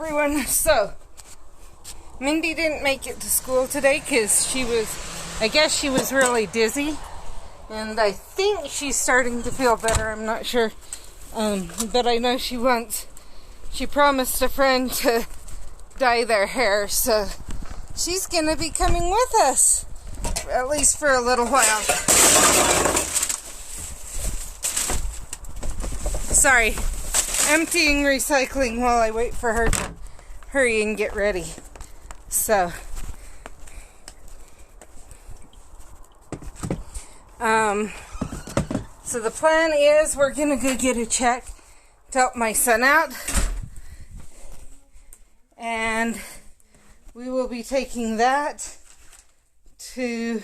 everyone. So, Mindy didn't make it to school today because I guess she was really dizzy. And I think she's starting to feel better. I'm not sure. But I know she promised a friend to dye their hair. So, she's going to be coming with us. At least for a little while. Sorry. Emptying recycling while I wait for her to hurry and get ready. So the plan is we're gonna go get a check to help my son out, and we will be taking that to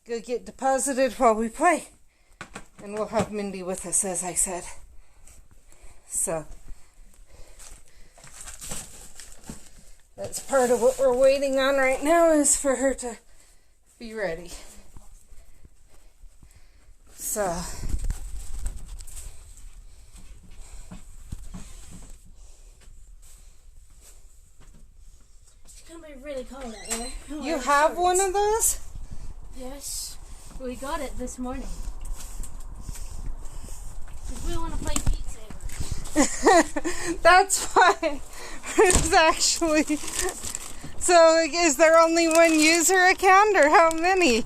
go get deposited while we play, and we'll have Mindy with us, as I said. So that's part of what we're waiting on right now, is for her to be ready. So it's gonna be really cold out there. You have one of those? Yes, we got it this morning. Because we want to play Beat Saber. That's why it's actually. So, is there only one user account, or how many?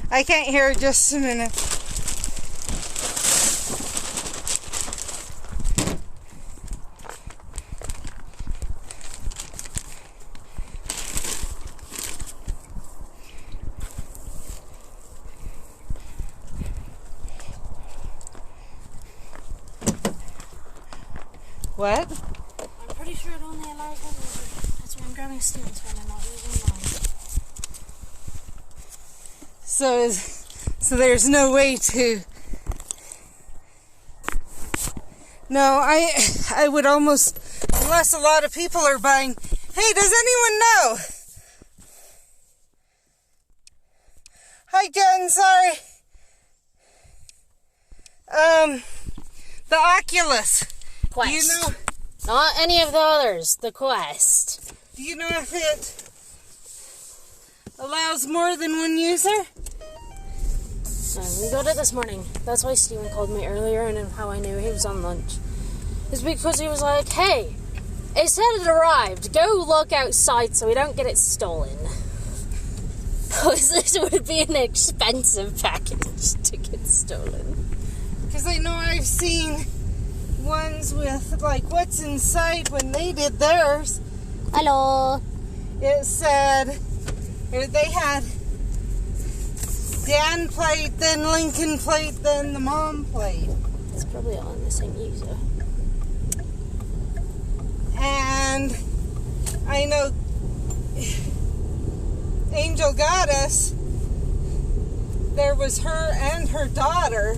I can't hear, just a minute. What? I'm pretty sure it only allows one user. That's why I'm grabbing Steven's phone and not using mine. So there's no way to. No, I would almost, unless a lot of people are buying. Hey, does anyone know? Hi, Jen. Sorry. The Oculus. Quest. Do you know? Not any of the others. The Quest. Do you know if it allows more than one user? We got it this morning. That's why Steven called me earlier, and how I knew he was on lunch. It's because he was like, hey, it said it arrived. Go look outside so we don't get it stolen. Because this would be an expensive package to get stolen. Because I know I've seen ones with, like, what's inside when they did theirs. Hello. It said, they had Dan played, then Lincoln played, then the mom played. It's probably all in the same user. And I know Angel Goddess, there was her and her daughter,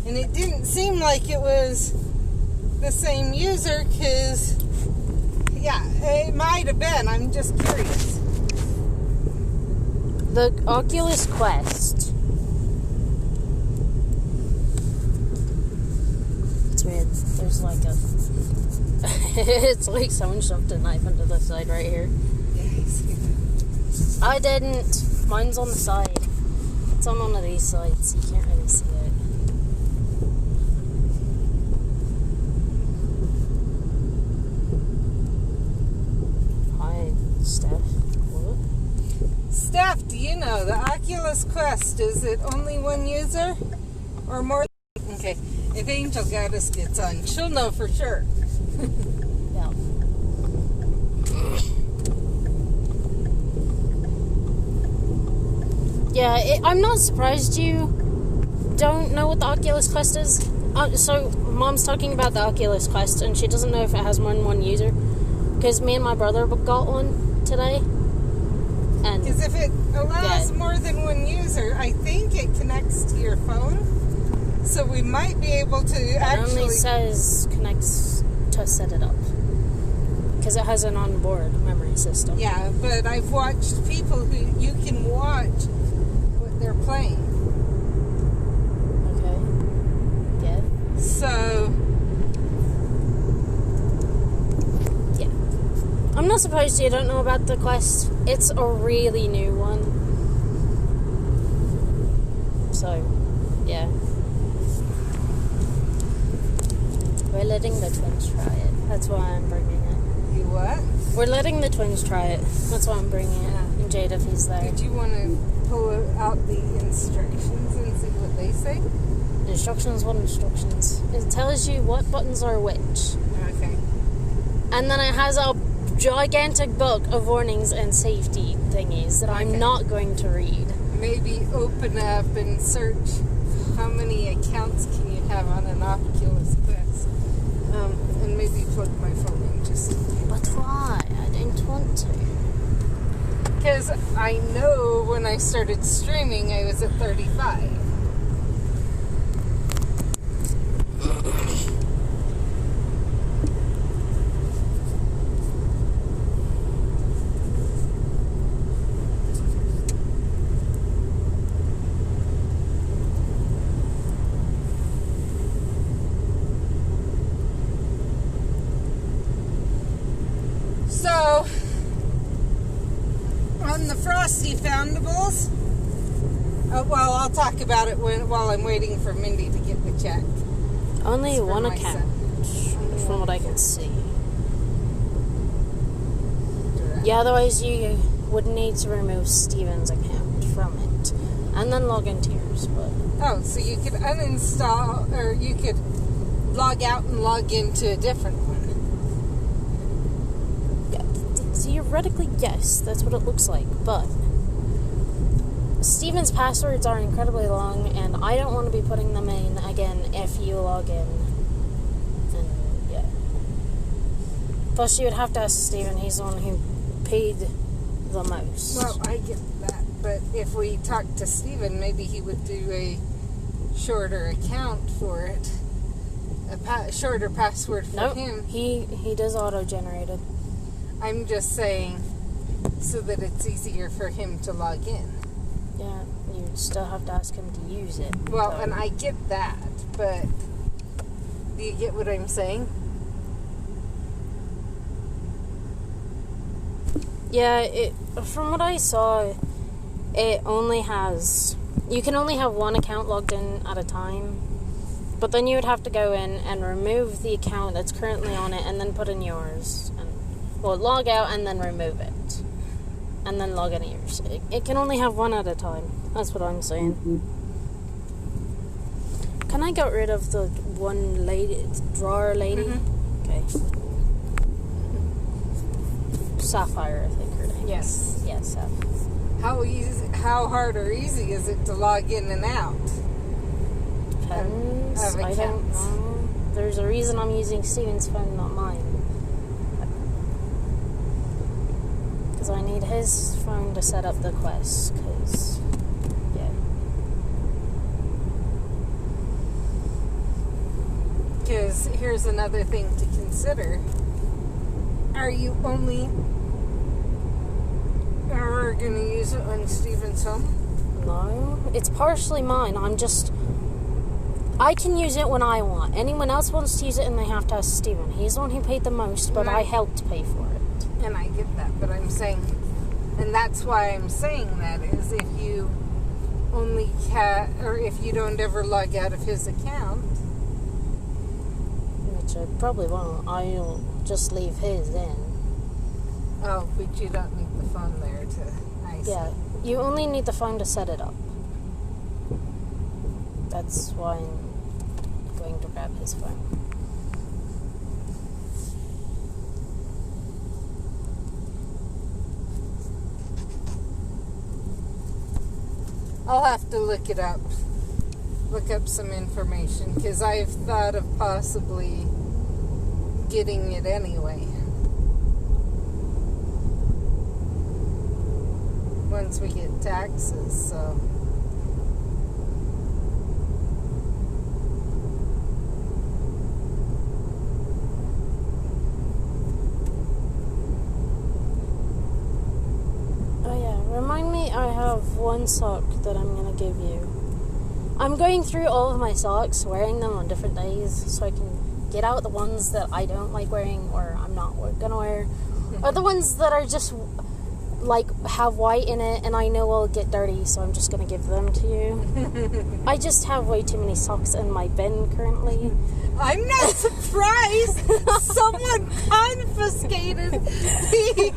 and it didn't seem like it was the same user, because, yeah, it might have been. I'm just curious. The Oculus Quest. It's weird. There's like a... it's like someone shoved a knife into the side right here. Yeah, I see that. I didn't. Mine's on the side. It's on one of these sides. You can't really see it. Hi, Steph. What? Steph, do you know the Oculus Quest, is it only one user or more? Okay, if Angel Goddess gets on, she'll know for sure. Yeah. Yeah, I'm not surprised you don't know what the Oculus Quest is. So, Mom's talking about the Oculus Quest, and she doesn't know if it has more than one user. Because me and my brother got one today. Because if it allows more than one user, I think it connects to your phone. So we might be able to actually... It only says connects to set it up. Because it has an onboard memory system. Yeah, but I've watched people who you can watch what they're playing. Okay. So, yeah. I'm not surprised you don't know about the quest. It's a really new one. So, yeah. We're letting the twins try it. That's why I'm bringing it. you what? We're letting the twins try it. That's why I'm bringing it. And Jade, if he's there. Did you want to pull out the instructions and see what they say? Instructions? What instructions? It tells you what buttons are which. Okay. And then it has a gigantic book of warnings and safety thingies that I'm not going to read. Maybe open up and search how many accounts can you have on an Oculus Quest. And maybe plug my phone in just... But why? I don't want to. Because I know when I started streaming, I was at 35. So, on the Frosty Foundables, well, I'll talk about it while I'm waiting for Mindy to get the check. Only It's for one my account, son. from what I can see. Yeah, otherwise you would need to remove Steven's account from it. And then log into yours, but... Oh, so you could uninstall, or you could log out and log into a different one. Theoretically, yes, that's what it looks like, but Steven's passwords are incredibly long, and I don't want to be putting them in again if you log in. And, yeah. Plus, you would have to ask Steven, he's the one who paid the most. Well, I get that, but if we talk to Steven, maybe he would do a shorter account for it. A shorter password for him. He does auto-generated. I'm just saying so that it's easier for him to log in. Yeah, you still have to ask him to use it. Well, so. and I get that, but do you get what I'm saying? Yeah, from what I saw, it only has... You can only have one account logged in at a time. But then you would have to go in and remove the account that's currently on it and then put in yours. Well, log out and then remove it. And then log in yours. It can only have one at a time. That's what I'm saying. Can I get rid of the one lady, drawer lady? Okay. Sapphire, I think her name is. Yes. Yes, Sapphire. How hard or easy is it to log in and out? Depends. Of I don't know. There's a reason I'm using Steven's phone, not mine. Because I need his phone to set up the quest, because, yeah. Because here's another thing to consider. Are you only ever going to use it on Steven's phone? No, it's partially mine. I can use it when I want. Anyone else wants to use it and they have to ask Steven. He's the one who paid the most, but I helped pay for it. And I get that, but I'm saying, and that's why I'm saying that, is if you only or if you don't ever log out of his account. Which I probably won't. I'll just leave his in. Oh, but you don't need the phone there to... Yeah, you only need the phone to set it up. That's why I'm going to grab his phone. I'll have to look it up. Look up some information, because I've thought of possibly getting it anyway. Once we get taxes, so... Oh yeah, remind me I have one sock that I'm going to give you. I'm going through all of my socks, wearing them on different days, so I can get out the ones that I don't like wearing or I'm not gonna wear, or the ones that are just like have white in it and I know I'll get dirty, so I'm just gonna give them to you. I just have way too many socks in my bin currently. I'm not surprised. Someone confiscated the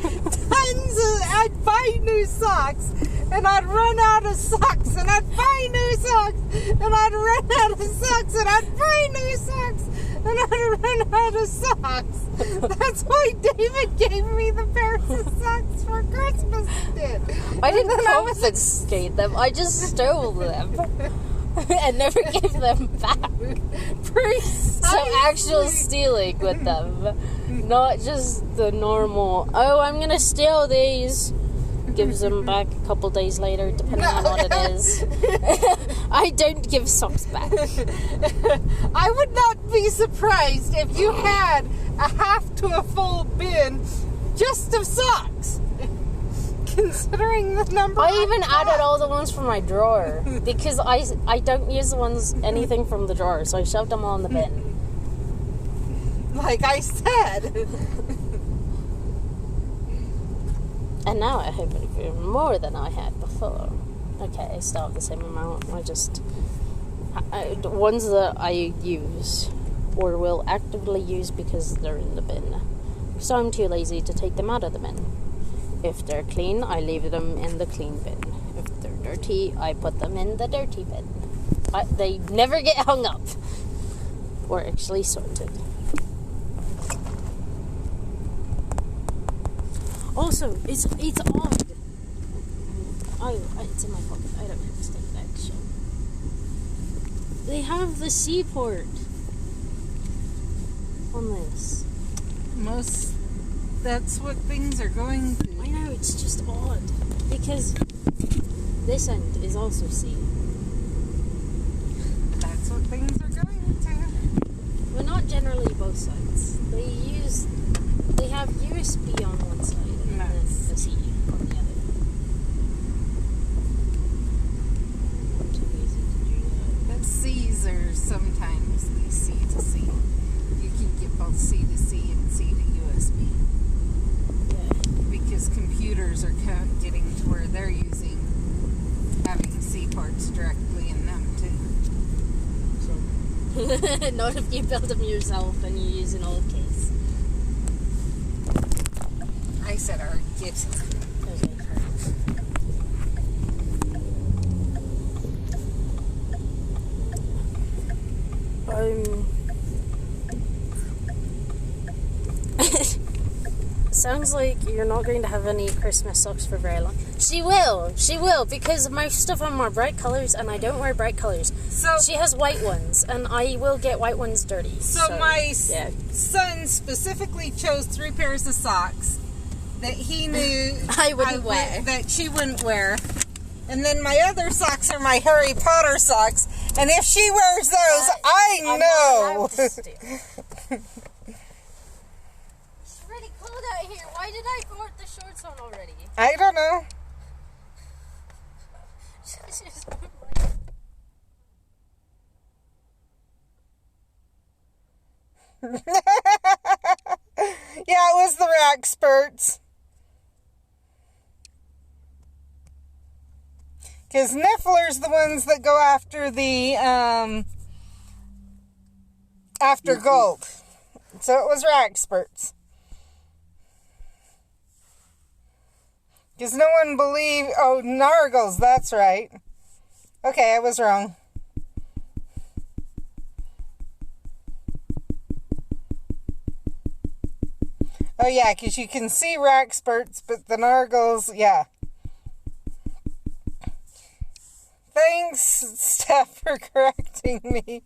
tons of. I'd buy new socks, and I'd run out of socks, and I'd buy new socks, and I'd run out of socks, and I'd buy new socks, and I'd run out of socks. That's why David gave me the pairs of socks for Christmas. He did. I didn't confiscate them. I just stole them. And never gave them back. Precisely. So actual stealing with them. Not just the normal, oh, I'm gonna steal these. Gives them back a couple days later, depending on what it is. I don't give socks back. I would not be surprised if you had a half to a full bin just of socks. Considering the number, I even added all the ones from my drawer because I don't use the ones anything from the drawer, so I shoved them all in the bin. Like I said. And now I have even more than I had before. Okay, I still have the same amount. The ones that I use or will actively use because they're in the bin. So I'm too lazy to take them out of the bin. If they're clean, I leave them in the clean bin. If they're dirty, I put them in the dirty bin. They never get hung up or actually sorted. Also, it's odd. It's in my pocket. I don't have to take it action. They have the seaport on this. That's what things are going to. I know, it's just odd. Because this end is also sea. That's what things are going to. Well, not generally both sides. They have USB on one side and then the sea on the other. I'm too lazy to do that. But C's are sometimes the C to C. You can get both C to C and C to USB. Because computers are getting to where they're having C ports directly in them too. Not if you build them yourself and you use an old case. I said our get. Sounds like you're not going to have any Christmas socks for very long. She will, because my stuff are more bright colors, and I don't wear bright colors. So she has white ones, and I will get white ones dirty. So my son specifically chose 3 pairs of socks that he knew I wouldn't wear. That she wouldn't wear. And then my other socks are my Harry Potter socks, and if she wears those, I know. Out here. Why did I put the shorts on already? I don't know. Yeah, it was the rack spurts. Because Niffler's the ones that go after the after gold. So it was rack spurts. Because no one believed... Oh, Nargles, that's right. Okay, I was wrong. Oh, yeah, because you can see rack spurts, but the Nargles, yeah. Thanks, Steph, for correcting me.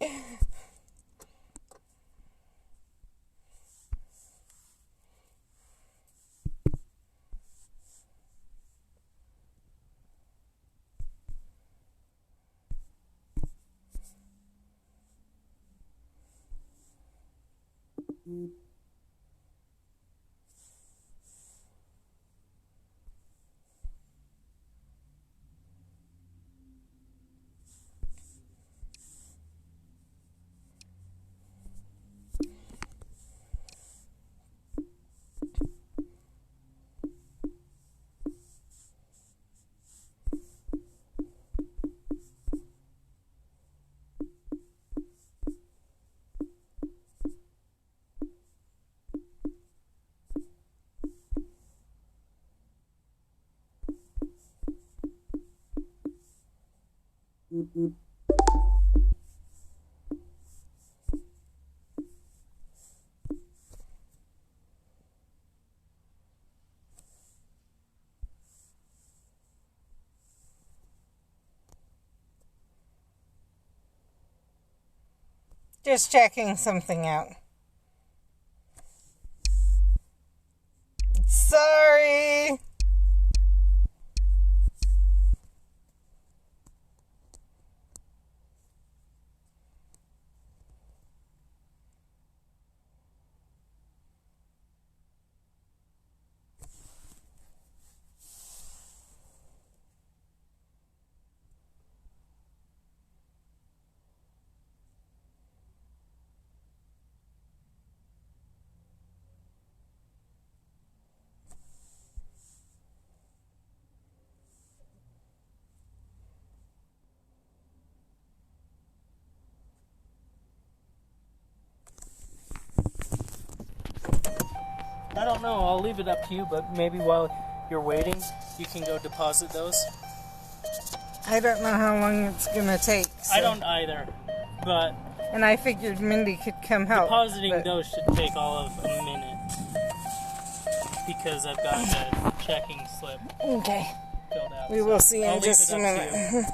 Just checking something out. Sorry. I don't know, I'll leave it up to you, but maybe while you're waiting, you can go deposit those. I don't know how long it's gonna take. So. I don't either, but... And I figured Mindy could come help. Depositing those should take all of a minute. Because I've got the checking slip Okay. filled out. We will see I'll in leave just it a up to minute. you.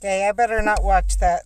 Okay, I better not watch that.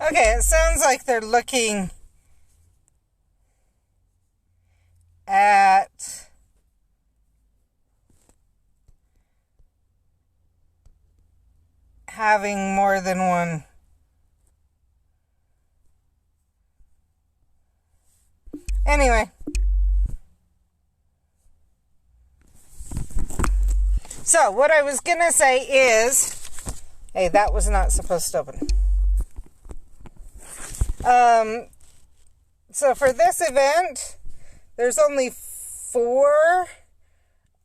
Okay, it sounds like they're looking at having more than one. Anyway. So, what I was going to say is, hey, that was not supposed to open. So for this event, there's only 4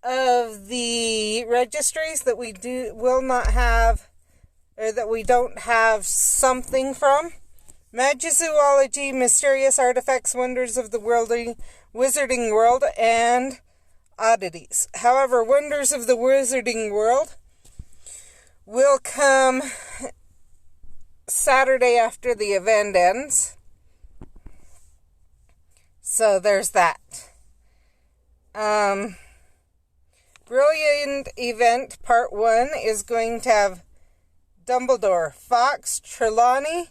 of the registries that we will not have, or that we don't have something from. Magizoology, Mysterious Artifacts, Wonders of the Wizarding World, and Oddities. However, Wonders of the Wizarding World will come Saturday after the event ends. So there's that. Brilliant Event Part 1 is going to have Dumbledore, Fox, Trelawney,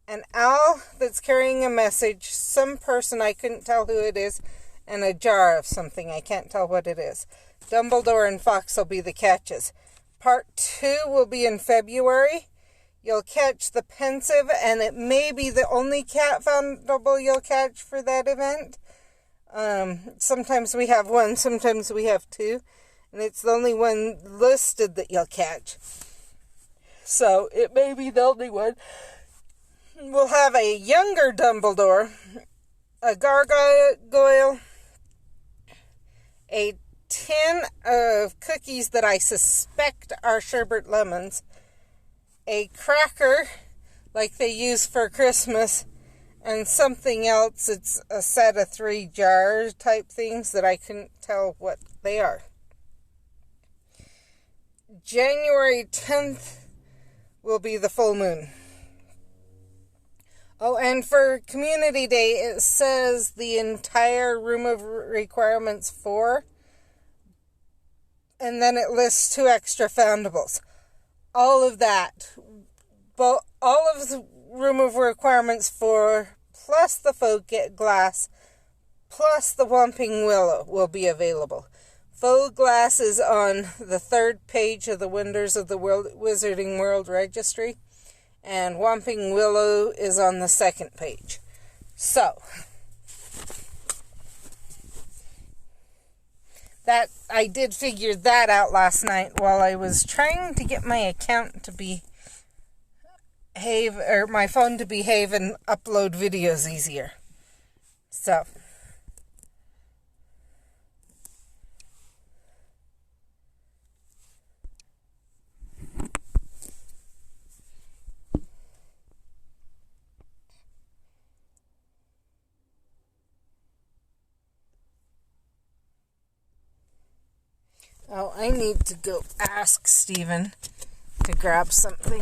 an owl that's carrying a message, some person I couldn't tell who it is, and a jar of something I can't tell what it is. Dumbledore and Fox will be the catches. Part 2 will be in February. You'll catch the Pensive, and it may be the only cat foundable you'll catch for that event. Sometimes we have one, sometimes we have two, and it's the only one listed that you'll catch. So, it may be the only one. We'll have a younger Dumbledore, a gargoyle, a tin of cookies that I suspect are sherbet lemons, a cracker like they use for Christmas, and something else. It's a set of 3 jars type things that I couldn't tell what they are. January 10th will be the full moon. Oh, and for Community Day, it says the entire room of requirements 4, and then it lists 2 extra foundables. All of that, all of the room of requirements 4, plus the faux glass, plus the Whomping Willow will be available. Faux glass is on the 3rd page of the Wonders of the Wizarding World Registry, and Whomping Willow is on the 2nd page. So, that I did figure that out last night while I was trying to get my account to behave, or my phone to behave and upload videos easier. So, oh, I need to go ask Steven to grab something.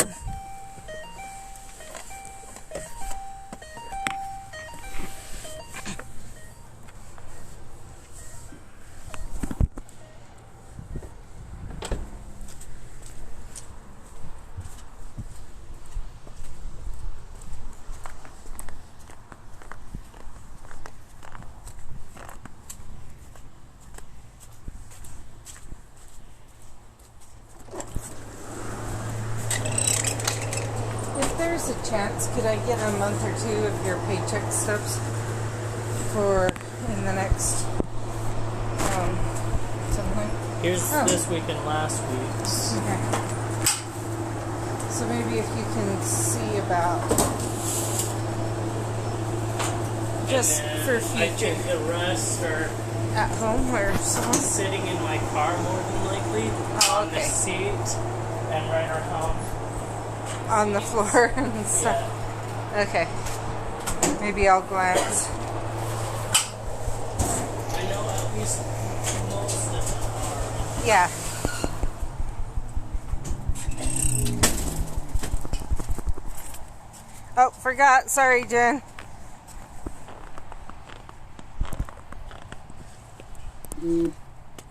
There's a chance, could I get a month or 2 of your paycheck stubs for in the next something? Here's this week and last week's. Okay. So maybe if you can see about just for future. I think the rest are at home or somewhere? Sitting in my car more than likely on the seat and right around. On the floor and stuff. Yeah. Okay. Maybe I'll glance. I know at least most of them are. Yeah. Oh, forgot. Sorry, Jen.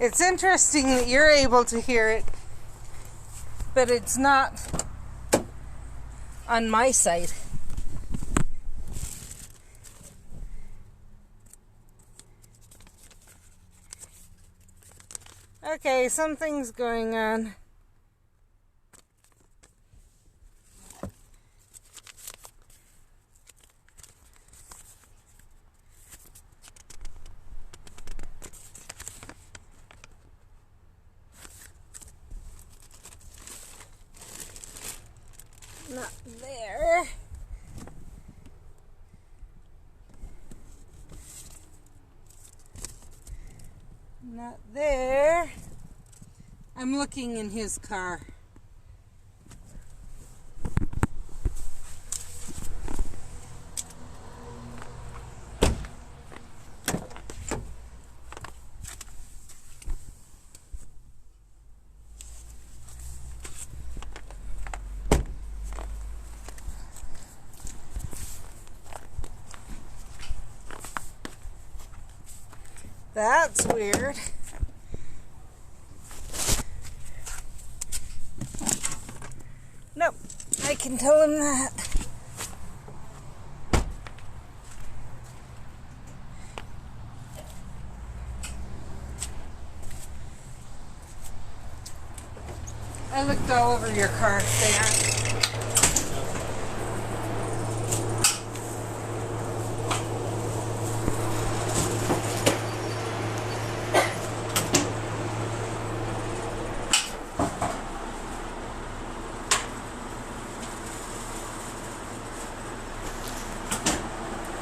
It's interesting that you're able to hear it, but it's not on my side. Okay, something's going on. Not there. Not there. I'm looking in his car. That's weird. Nope, I can tell him that. I looked all over your car, Stan.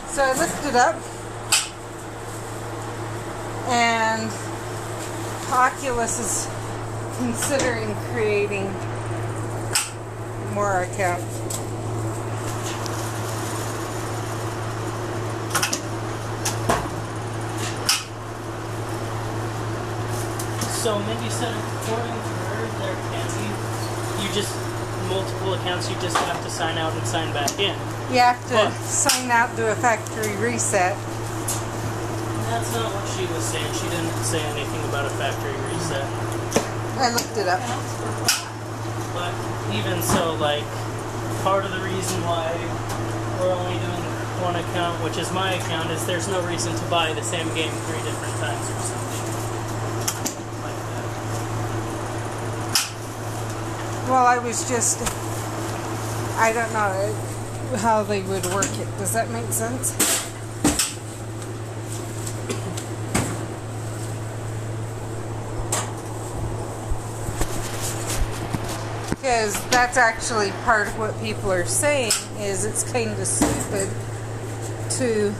So I looked it up, and Oculus is considering creating more accounts. So Mindy said according to her, there can be, you just, multiple accounts, you just have to sign out and sign back in. You have to sign out, do a factory reset. That's not what she was saying. She didn't say anything about a factory reset. I looked it up. But even so, like, part of the reason why we're only doing one account, which is my account, is there's no reason to buy the same game 3 different times or something like that. Well, I was just, I don't know how they would work it. Does that make sense? Because that's actually part of what people are saying, is it's kind of stupid to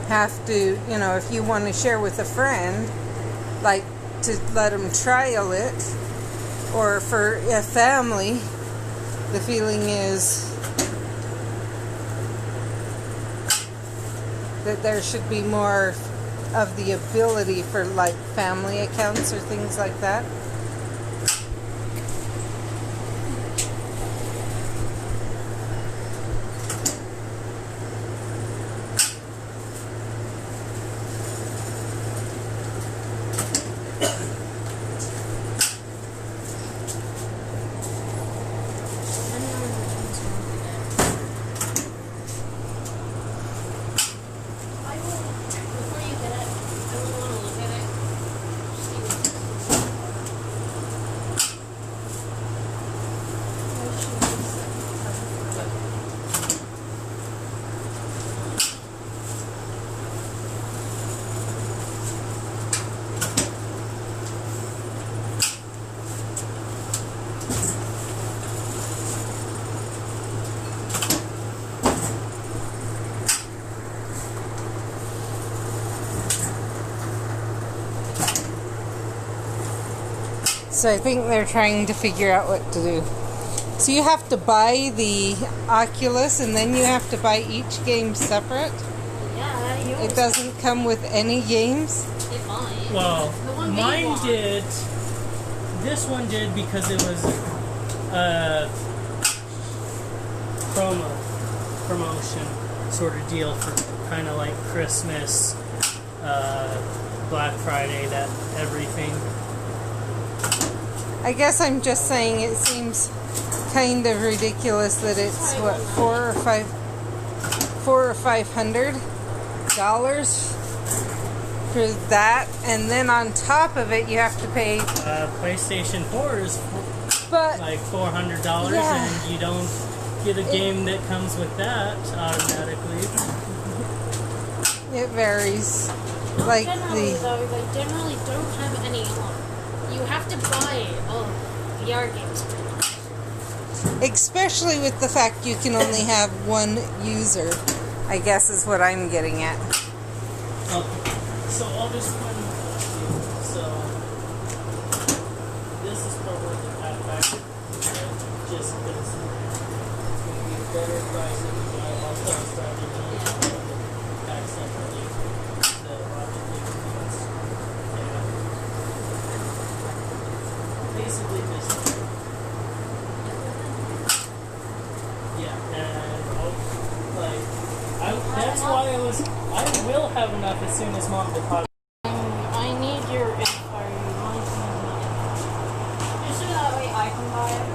have to, you know, if you want to share with a friend, like to let them trial it, or for a family, the feeling is that there should be more of the ability for like family accounts or things like that. So I think they're trying to figure out what to do. So you have to buy the Oculus and then you have to buy each game separate? Yeah, it doesn't come with any games? It might. Well, mine did. This one did because it was a promotion sort of deal for kind of like Christmas, Black Friday, that everything. I guess I'm just saying it seems kind of ridiculous that it's what, $400 or $500 for that, and then on top of it you have to pay. PlayStation 4 is like $400, yeah, and you don't get a game that comes with that automatically. It varies. Not generally, though, they generally don't have any. You have to buy all VR games pretty much. Especially with the fact you can only have one user, I guess is what I'm getting at. Okay. So I'll just put so this is probably the pack packet, just because it's going to be a better price if you buy all those rather than pack separately. The Rocket League ones. Yeah. Basically this one. Yeah, and that's why I will have enough as soon as Mom deposits. I need your info. Just so that way I can buy it.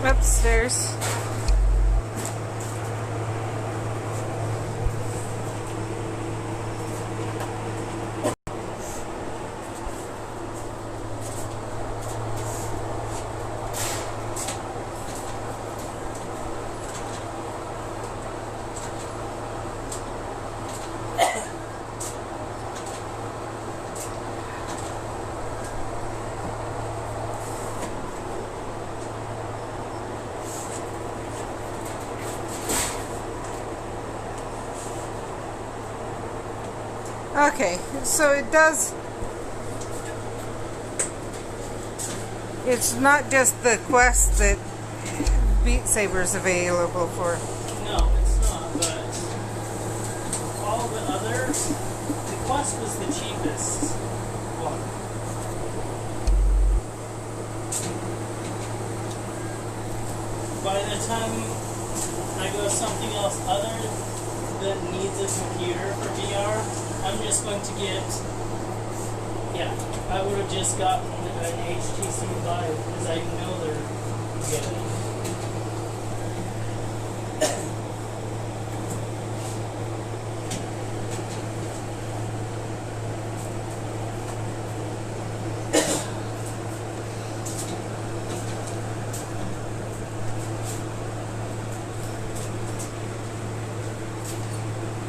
Upstairs. Okay, so it does. It's not just the Quest that Beat Saber's available for. No, it's not, but all the others, the Quest was the cheapest one. By the time I go something else other that needs a computer for VR, I'm just going to get, yeah, I would have just gotten an HTC Vive because I know they're getting it.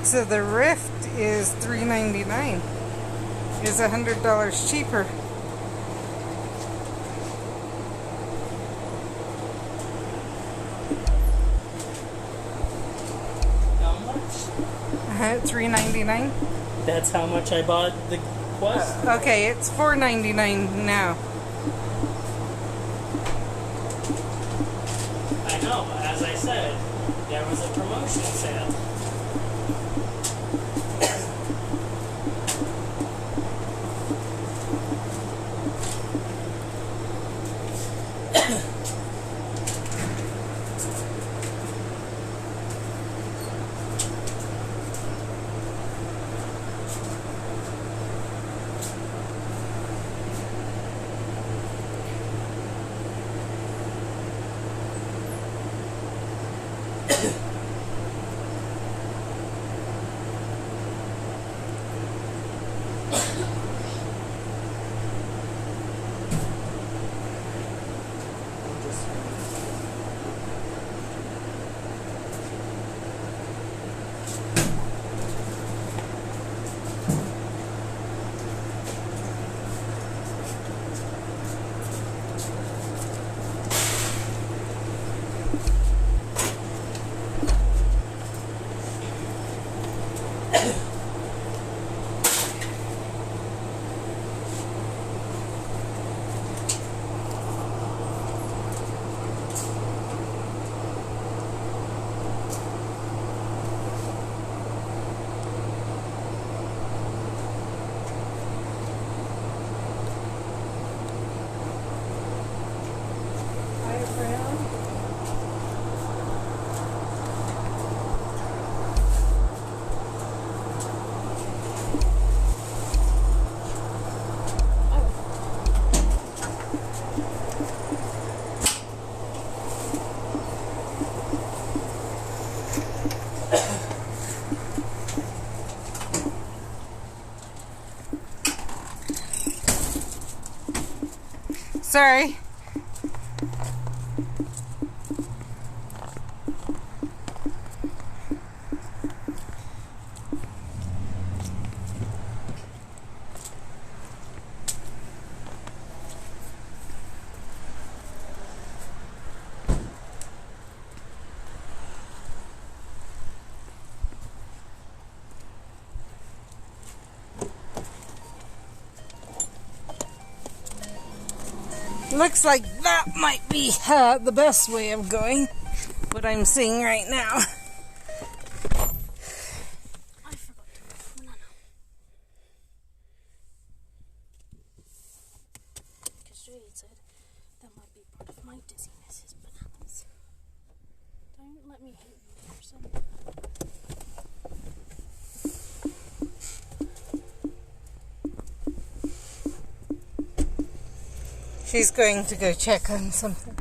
So the Rift is $399. Is $100 cheaper. How much? $399. That's how much I bought the Quest? Okay, it's $499 now. I know, but as I said, there was a promotion sale. Sorry. Looks like that might be the best way of going. What I'm seeing right now. I forgot to get a banana. Because Jade said that might be part of my dizziness is bananas. Don't let me hit you, person. She's going to go check on something.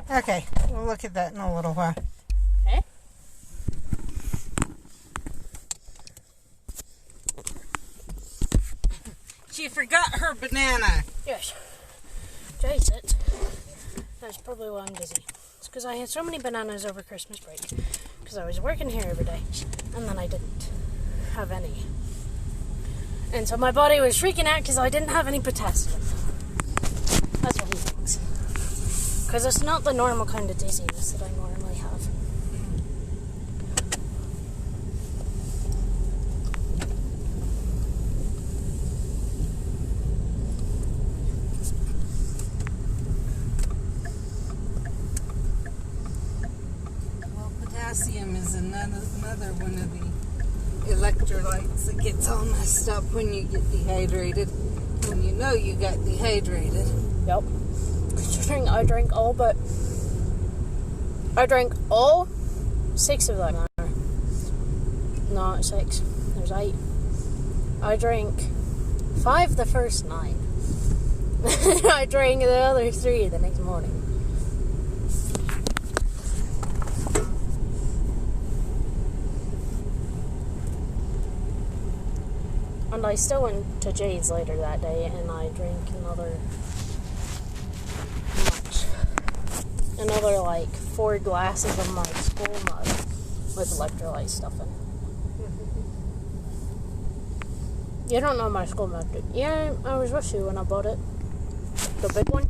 Okay, we'll look at that in a little while. Okay. She forgot her banana. Yes. Jade said that's probably why I'm dizzy. It's because I had so many bananas over Christmas break. Because I was working here every day. And then I didn't have any. And so my body was freaking out because I didn't have any potassium. That's what he thinks. Because it's not the normal kind of dizziness that I normally have. Well, potassium is another one of the electrolytes that gets all messed up when you get dehydrated. When you know you got dehydrated. Yep. I drank all 6 of them. Not 6. There's 8. I drank 5 the first night. I drank the other 3 the next morning. And I still went to Jade's later that day and I drank another like 4 glasses of my school mug with electrolyte stuff in it. You don't know my school mug, do you? Yeah, I was with you when I bought it. The big one.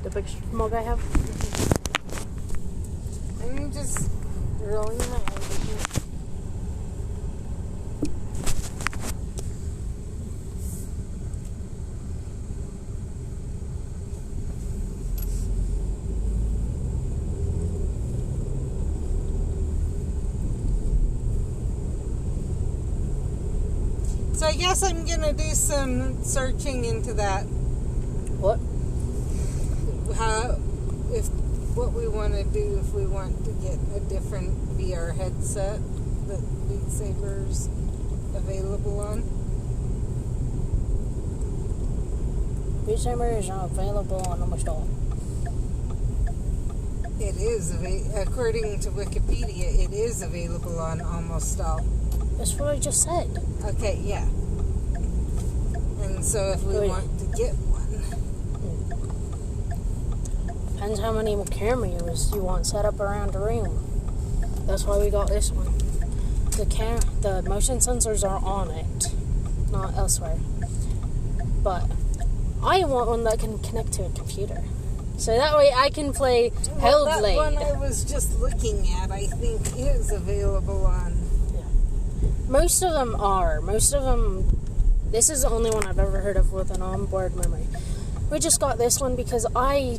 The big mug I have. I'm just rolling my eyes. So I guess I'm gonna do some searching into that. What? What we want to do if we want to get a different VR headset that Beat Saber's available on. Beat Saber is not available on almost all. It is, according to Wikipedia, it is available on almost all. That's what I just said. Okay, yeah. And so if we want to get one. Depends how many cameras you want set up around the room. That's why we got this one. The motion sensors are on it, not elsewhere. But I want one that can connect to a computer. So that way I can play Hellblade. That one I was just looking at, I think, is available on. Yeah. Most of them are. Most of them. This is the only one I've ever heard of with an onboard memory. We just got this one because I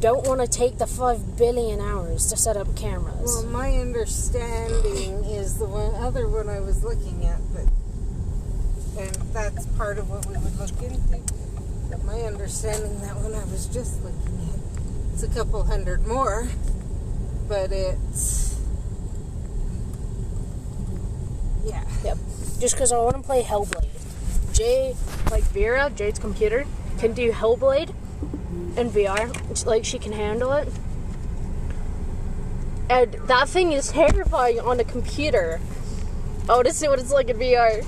don't want to take the 5 billion hours to set up cameras. Well, my understanding is the other one I was looking at, and that's part of what we would look into. But my understanding, that one I was just looking at, it's a couple hundred more, but it's, yeah. Yep. Just because I want to play Hellblade. Vera, Jade's computer, can do Hellblade in VR. It's like she can handle it. And that thing is terrifying on a computer. I want to see what it's like in VR.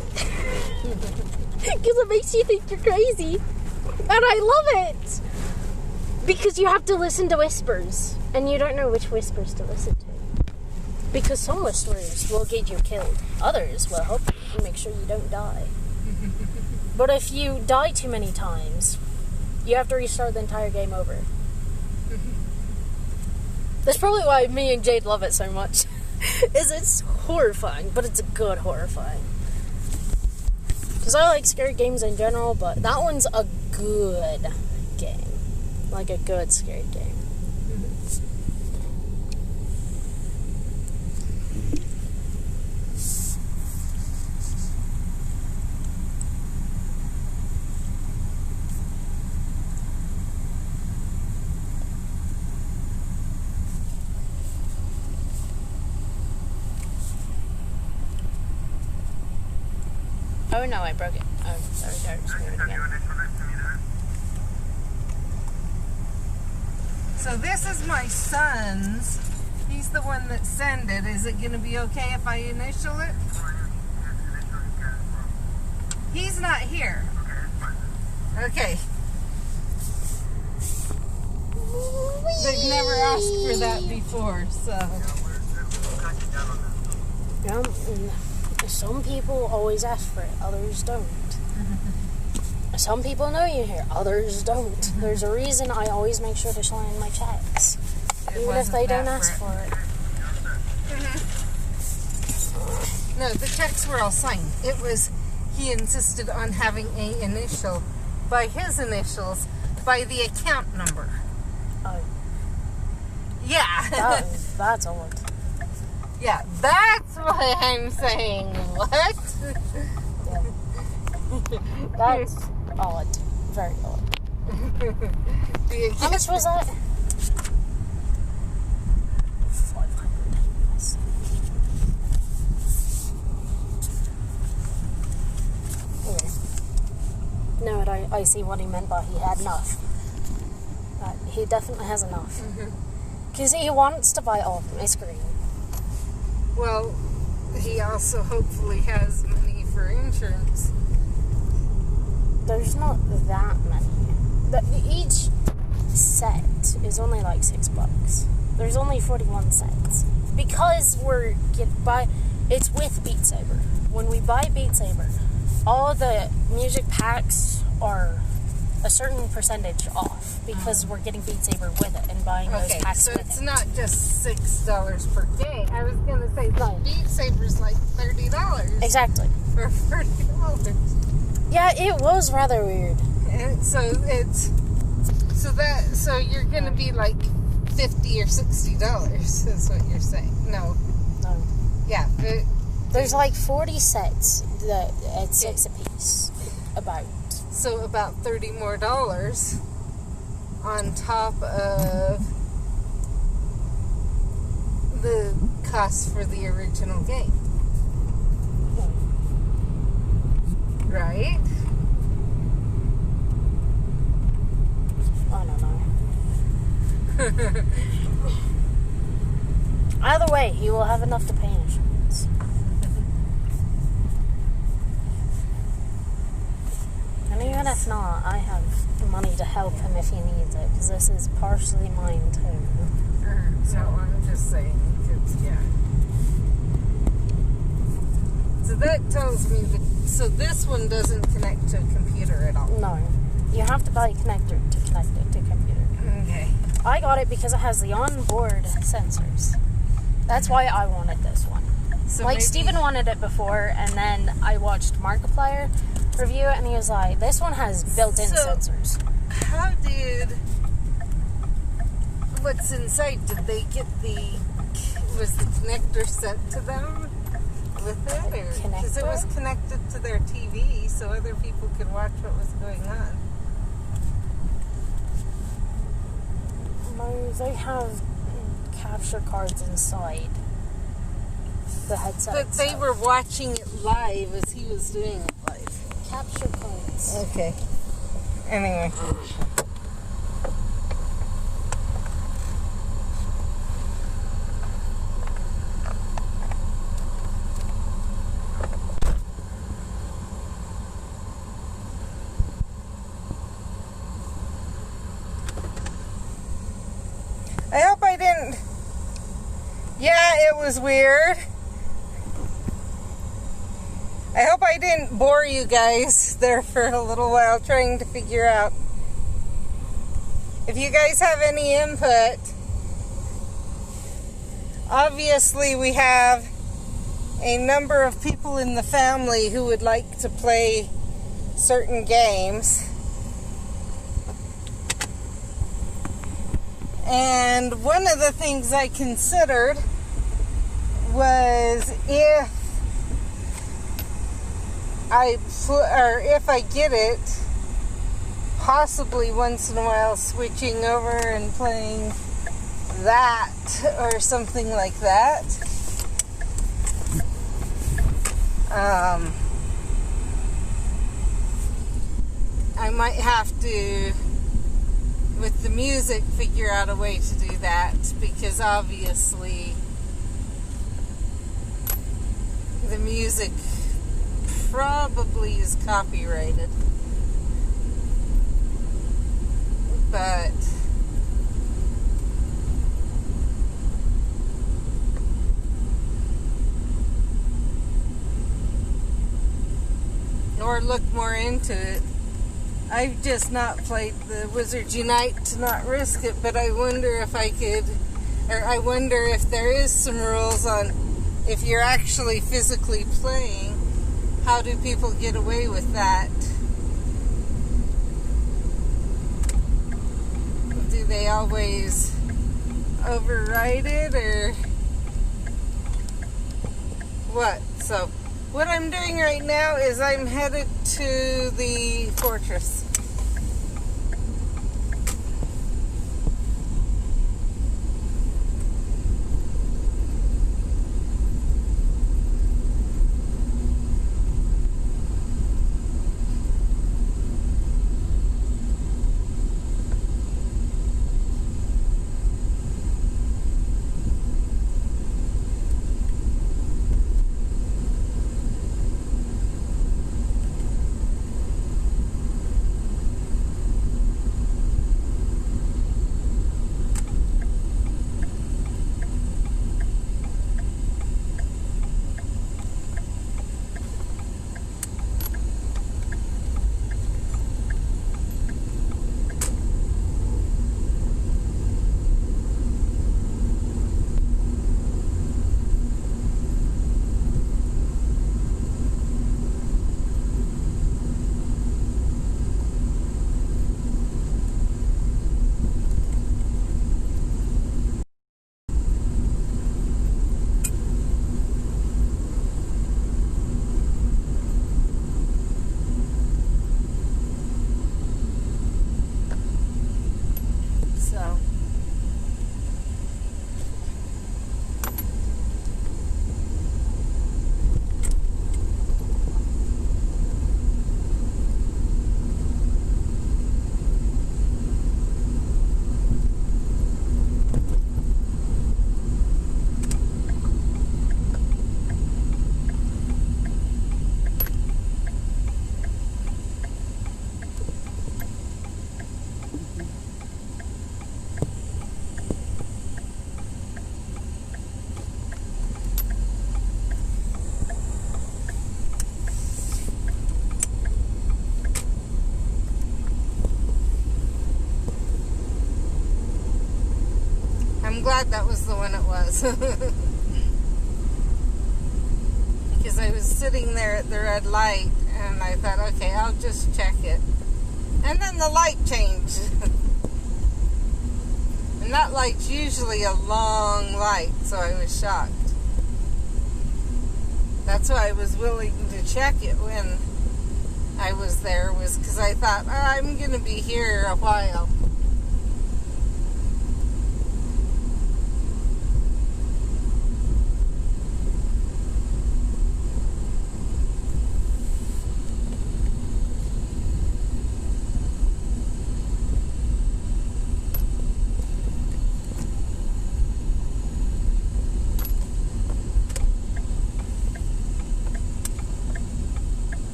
Because it makes you think you're crazy. And I love it. Because you have to listen to whispers. And you don't know which whispers to listen to. Because some whispers will get you killed. Others will help you and make sure you don't die. But if you die too many times, you have to restart the entire game over. That's probably why me and Jade love it so much. Is it's horrifying, but it's a good horrifying. Because I like scary games in general, but that one's a good game. Like a good scary game. Oh no, I broke it. Oh, sorry, just move it again. So this is my son's. He's the one that sent it. Is it going to be okay if I initial it? He's not here. Okay. They've never asked for that before, so. Yeah, some people always ask for it, others don't. Some people know you here, others don't. There's a reason I always make sure to sign my checks, even if they don't ask for it. No, the checks were all signed. It was, he insisted on having a initial by his initials by the account number. Oh. Yeah. That's odd. Yeah, that's why I'm saying what? Yeah. That's odd. Very odd. How much was that? 500. Yes. Okay. No, I see what he meant by he had enough. He definitely has enough. Because he wants to buy all of my screen. Well, he also hopefully has money for insurance. There's not that many. Each set is only like $6. There's only 41 sets. Because it's with Beat Saber. When we buy Beat Saber, all the music packs are a certain percentage off because we're getting Beat Saber with it and buying those packs with it. So it's not just $6 per game. I was going to say, no. Beat Saber's like $30. Exactly. Or $40. Yeah, it was rather weird. And so so you're going to be like $50 or $60 is what you're saying. No. Yeah. There's like 40 sets at 6 apiece. So about $30 more on top of the cost for the original game. Right? I don't know. Either way, he will have enough to pay insurance. And even if not, I have money to help him if he needs it, because this is partially mine too. So I'm just saying, yeah. So that tells me that, so this one doesn't connect to a computer at all. No. You have to buy a connector to connect it to a computer. Okay. I got it because it has the onboard sensors. That's why I wanted this one. So like, maybe, Steven wanted it before, and then I watched Markiplier review it, and he was like, this one has built-in sensors. How did, what's inside, did they get was the connector sent to them with it? Because it was connected to their TV so other people could watch what was going on. No, they have capture cards inside the headset. But they were watching it live as he was doing it live. Capture cards. Okay. Anyway. I hope I didn't. Yeah, it was weird. I hope I didn't bore you guys there for a little while trying to figure out. If you guys have any input, obviously we have a number of people in the family who would like to play certain games. And one of the things I considered was if I get it, possibly once in a while switching over and playing that or something like that. I might have to, with the music, figure out a way to do that, because obviously the music probably is copyrighted, but or look more into it. I've just not played the Wizards Unite to not risk it, but I wonder if I could, or I wonder if there is some rules on if you're actually physically playing, how do people get away with that? Do they always override it, or what? So what I'm doing right now is I'm headed to the fortress. glad that was the one it was. Because I was sitting there at the red light, and I thought, okay, I'll just check it. And then the light changed. And that light's usually a long light, so I was shocked. That's why I was willing to check it when I was there, was because I thought, oh, I'm going to be here a while.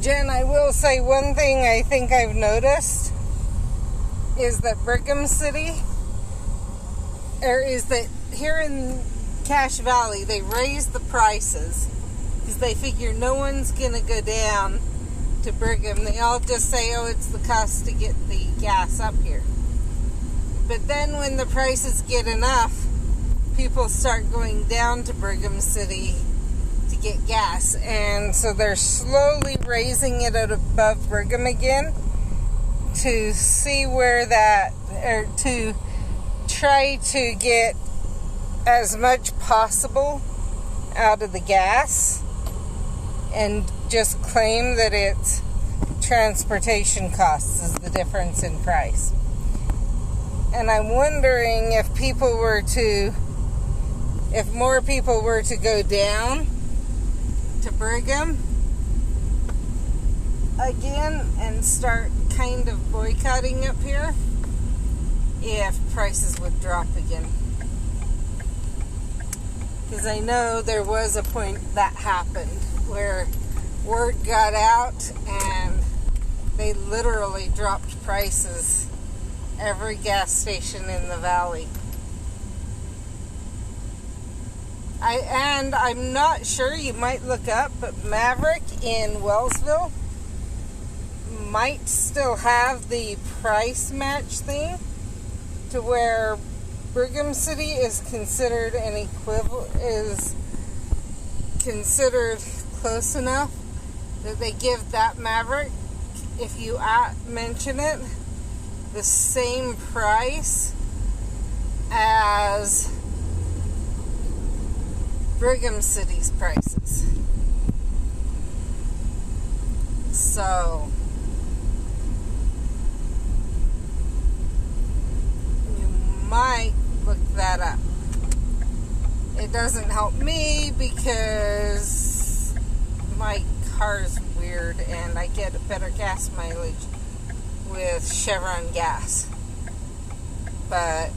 Jen, I will say one thing I think I've noticed is that Brigham City, or is that here in Cache Valley, they raise the prices because they figure no one's going to go down to Brigham. They all just say, oh, it's the cost to get the gas up here. But then when the prices get enough, people start going down to Brigham City to get gas, and so they're slowly raising it at above Brigham again to see where that, or to try to get as much possible out of the gas and just claim that it's transportation costs is the difference in price. And I'm wondering if more people were to go down to Brigham again and start kind of boycotting up here, if prices would drop again. Because I know there was a point that happened where word got out and they literally dropped prices every gas station in the valley. I'm not sure, you might look up, but Maverick in Wellsville might still have the price match thing to where Brigham City is considered an is considered close enough that they give that Maverick, if you mention it, the same price as Brigham City's prices. So you might look that up. It doesn't help me because my car's weird and I get better gas mileage with Chevron gas. But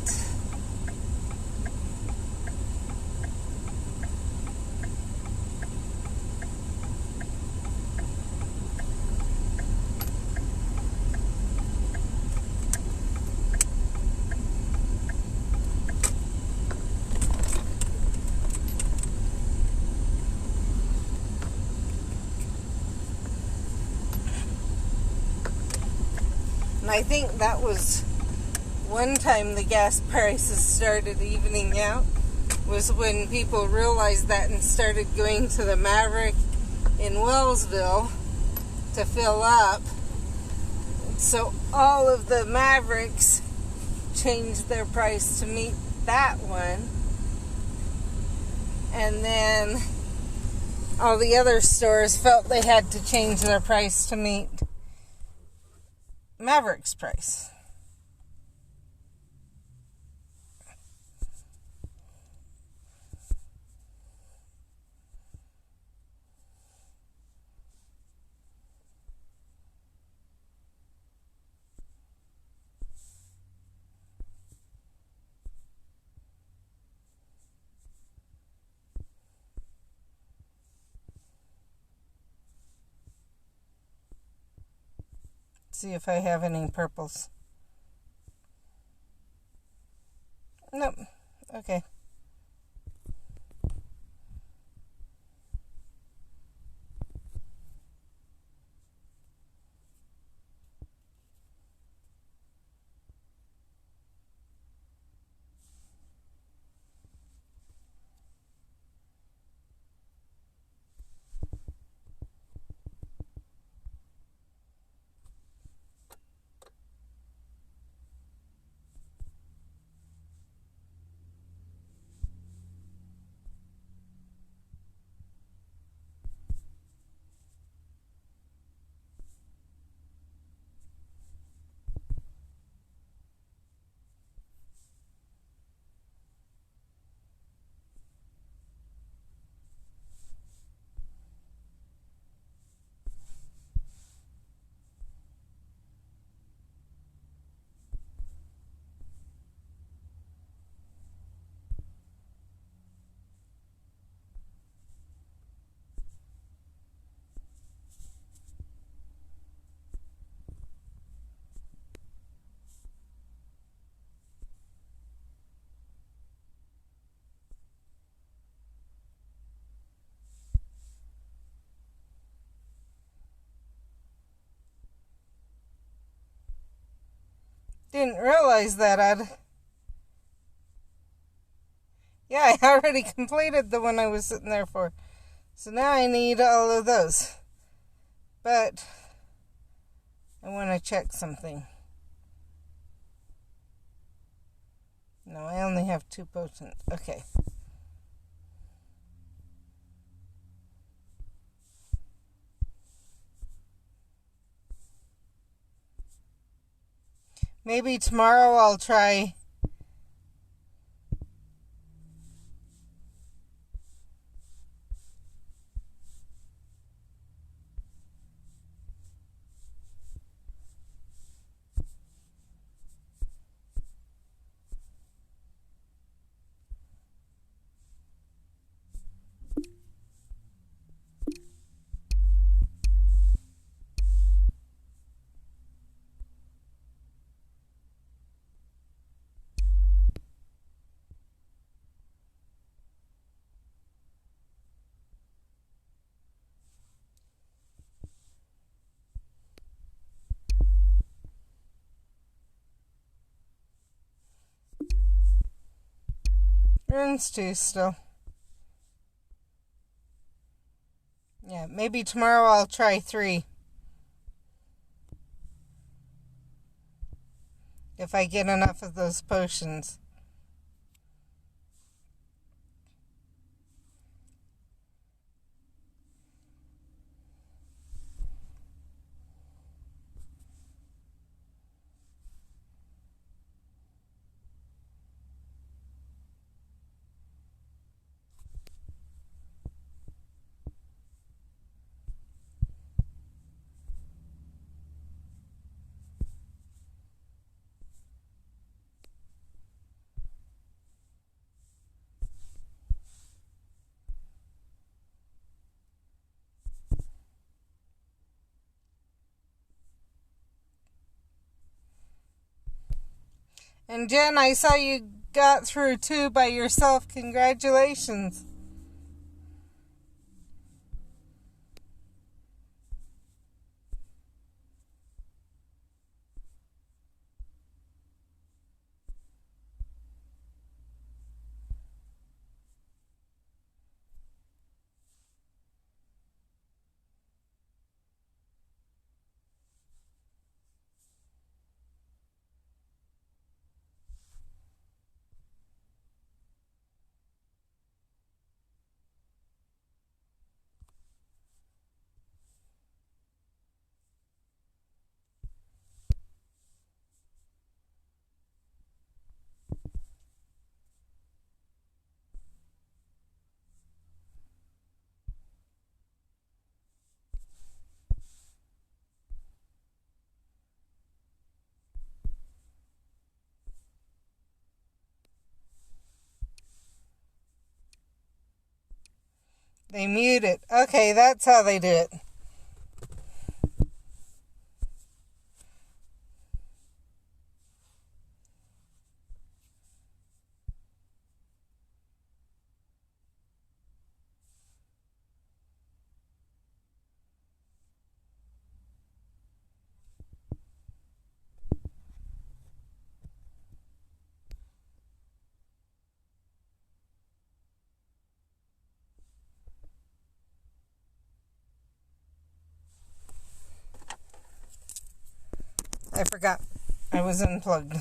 and I think that was one time the gas prices started evening out, was when people realized that and started going to the Maverick in Wellsville to fill up. So all of the Mavericks changed their price to meet that one. And then all the other stores felt they had to change their price to meet Maverick's price. See if I have any purples. Nope. Okay. Didn't realize that Yeah, I already completed the one I was sitting there for. So now I need all of those. But I want to check something. No, I only have 2 potions. Okay. Maybe tomorrow I'll try. Runes 2 still. Yeah, maybe tomorrow I'll try 3. If I get enough of those potions. And Jen, I saw you got through 2 by yourself. Congratulations. They mute it. Okay, that's how they do it. I forgot. I was unplugged.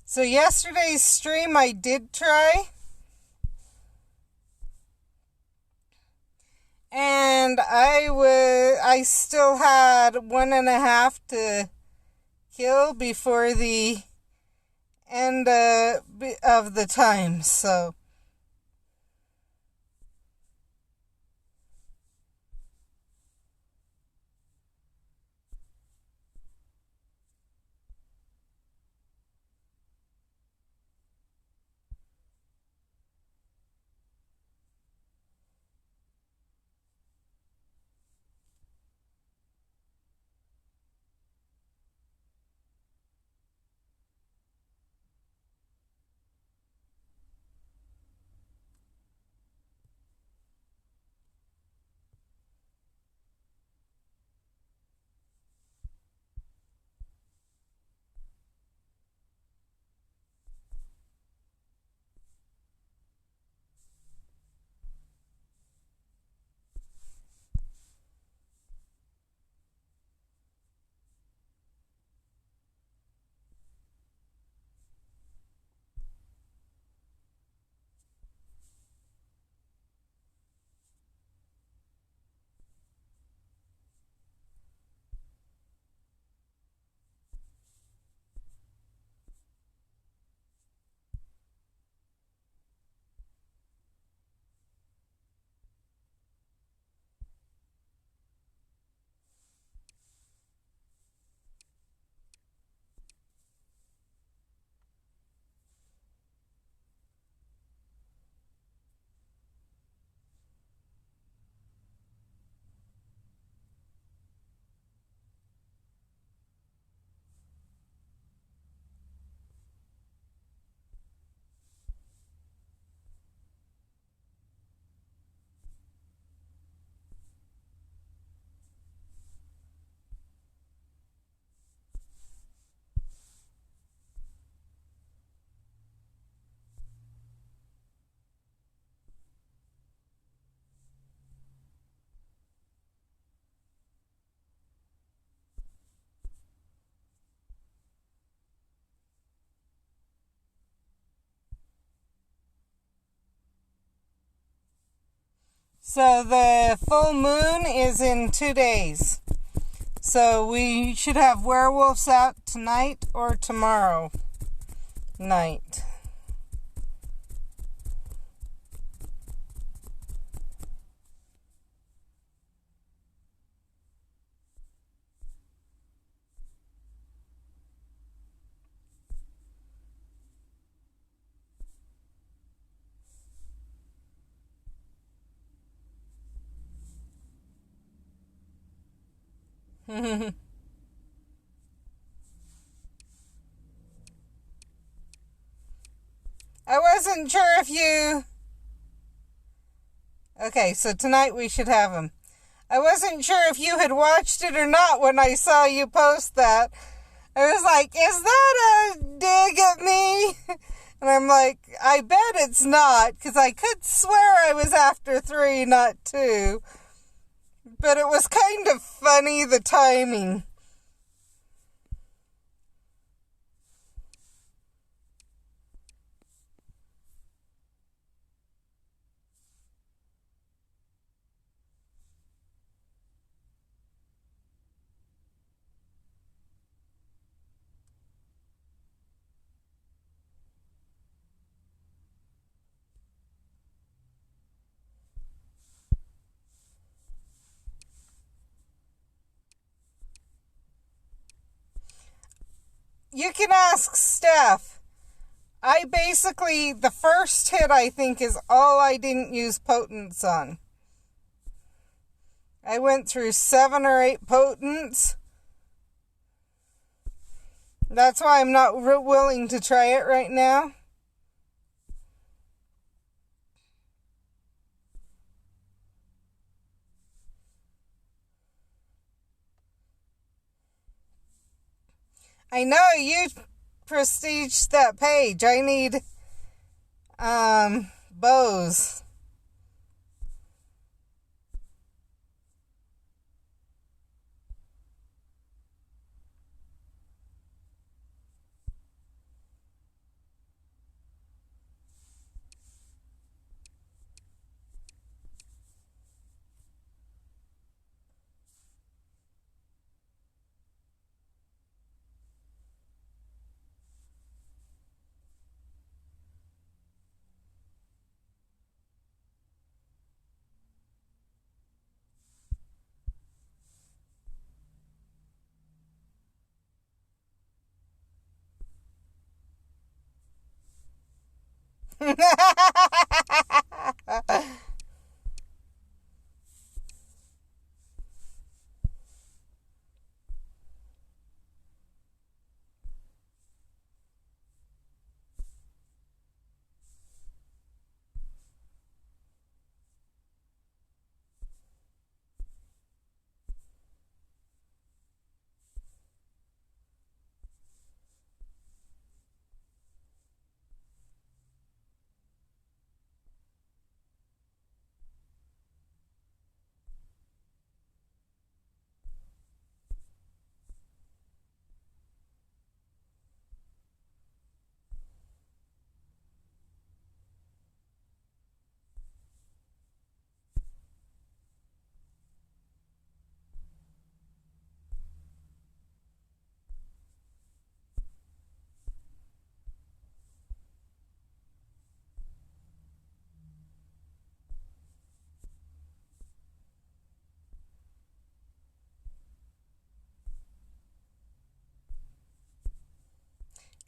So yesterday's stream I did try. And I still had 1.5 to kill before the end of the time, so. So the full moon is in 2 days. So we should have werewolves out tonight or tomorrow night. I wasn't sure if you... Okay, so tonight we should have them. I wasn't sure if you had watched it or not when I saw you post that. I was like, is that a dig at me? And I'm like, I bet it's not, because I could swear I was after 3, not 2. But it was kind of funny, the timing. You can ask Steph. I basically, the first hit I think is all I didn't use potents on. I went through 7 or 8 potents. That's why I'm not willing to try it right now. I know you prestige that page. I need bows.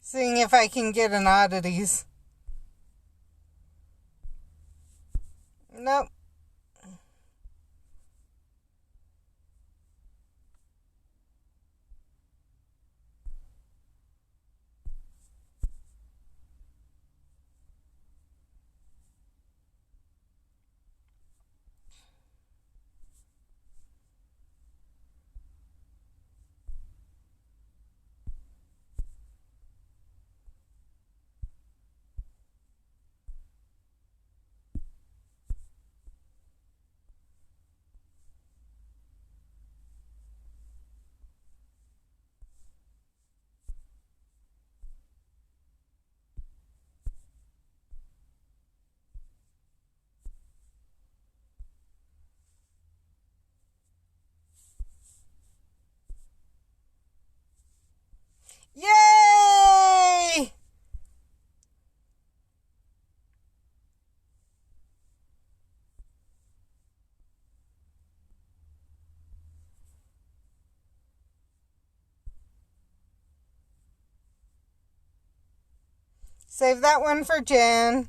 Seeing if I can get an oddities. Nope. Save that one for Jen.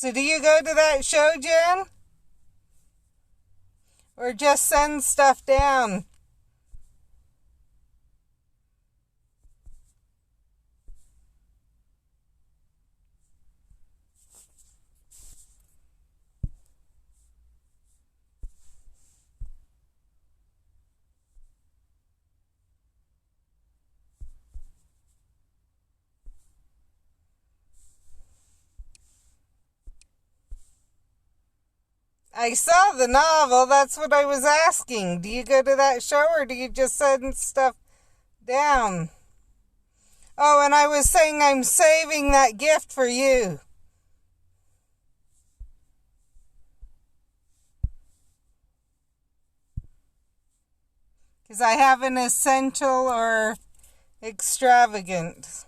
So do you go to that show, Jen? Or just send stuff down? I saw the novel. That's what I was asking. Do you go to that show or do you just send stuff down? Oh, and I was saying I'm saving that gift for you. Because I have an essential or extravagant.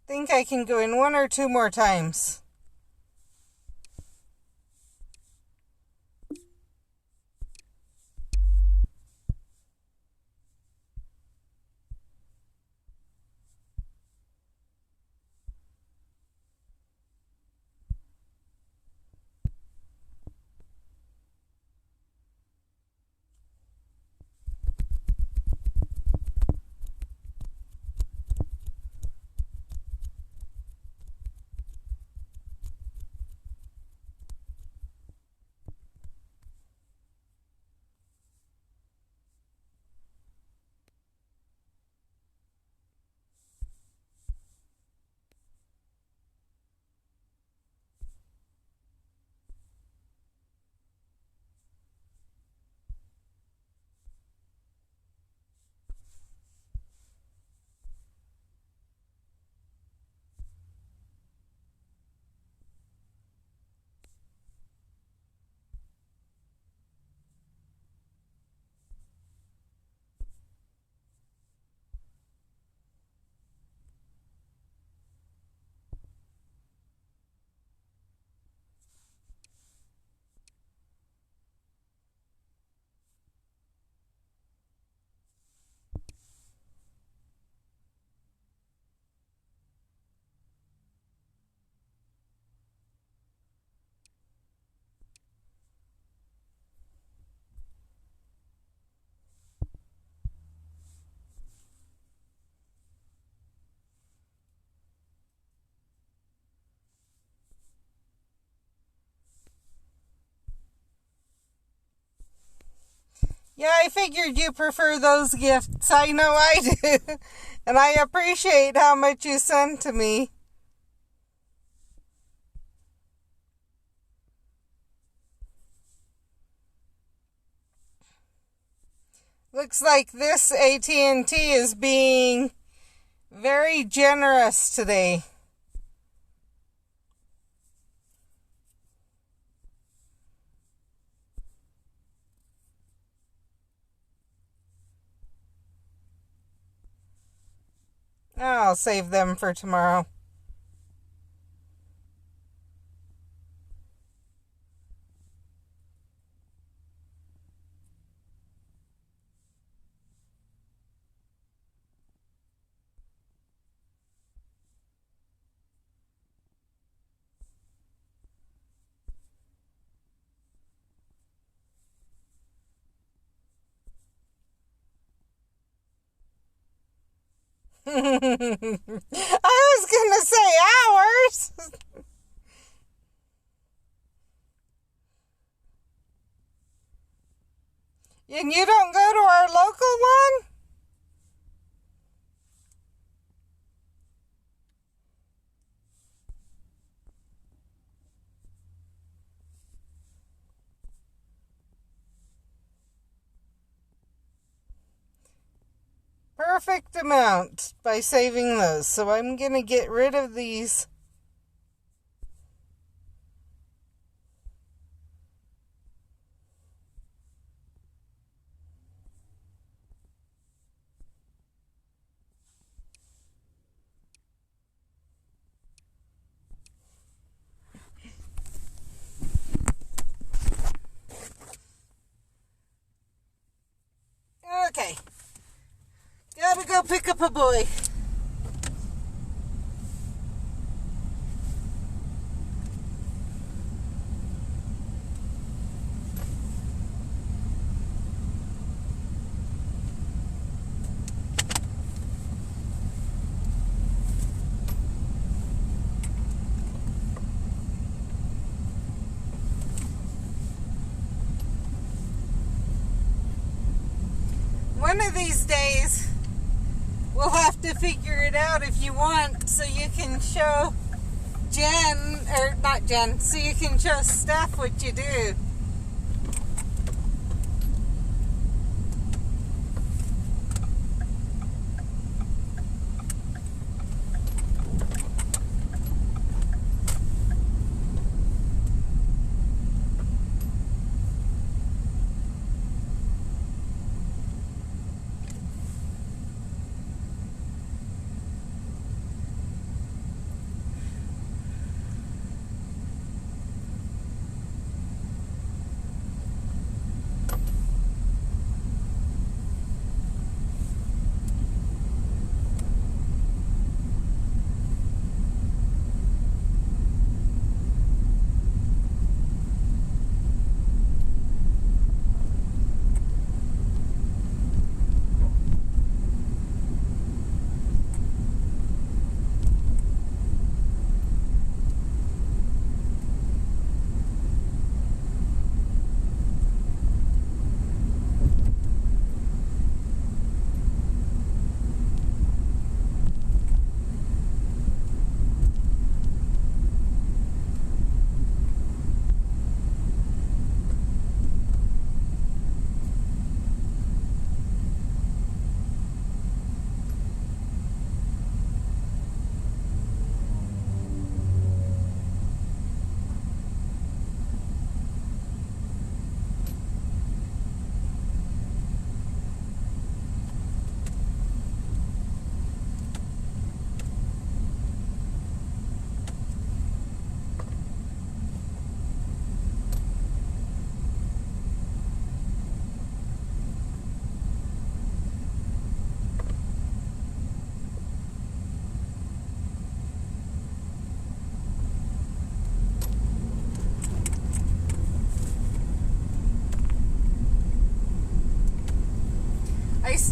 think I can go in 1 or 2 more times. Yeah, I figured you prefer those gifts. I know I do. And I appreciate how much you send to me. Looks like this AT&T is being very generous today. I'll save them for tomorrow. I was gonna say hours. And you don't go to our local one? Perfect amount by saving those. So I'm going to get rid of these. Okay. Gotta go pick up a boy. One of these days, we'll have to figure it out if you want, so you can show Jen, or not Jen, so you can show Steph what you do.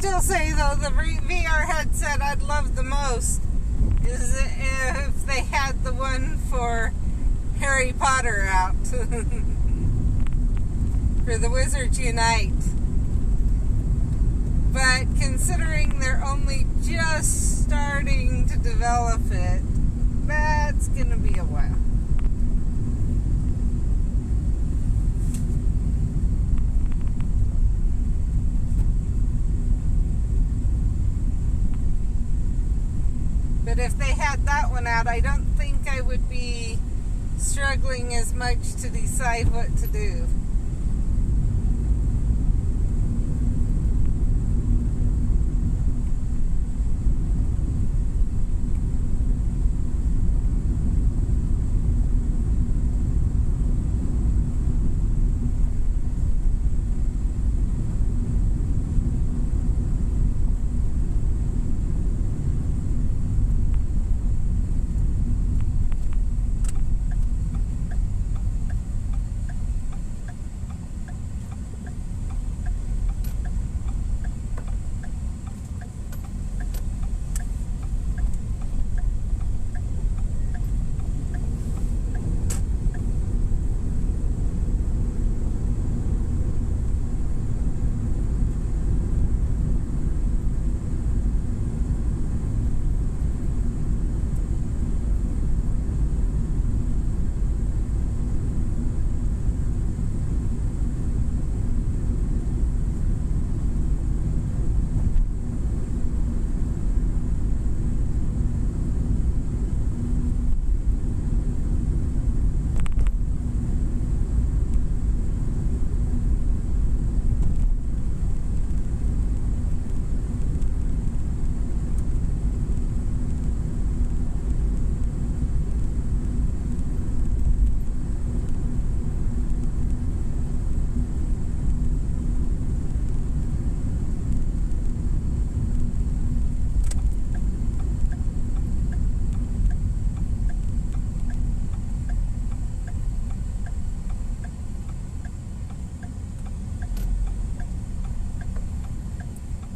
still say, though, the VR headset I'd love the most is if they had the one for Harry Potter out. For the Wizards Unite. But considering they're only just starting to develop it, that's going to be a while. But if they had that one out, I don't think I would be struggling as much to decide what to do.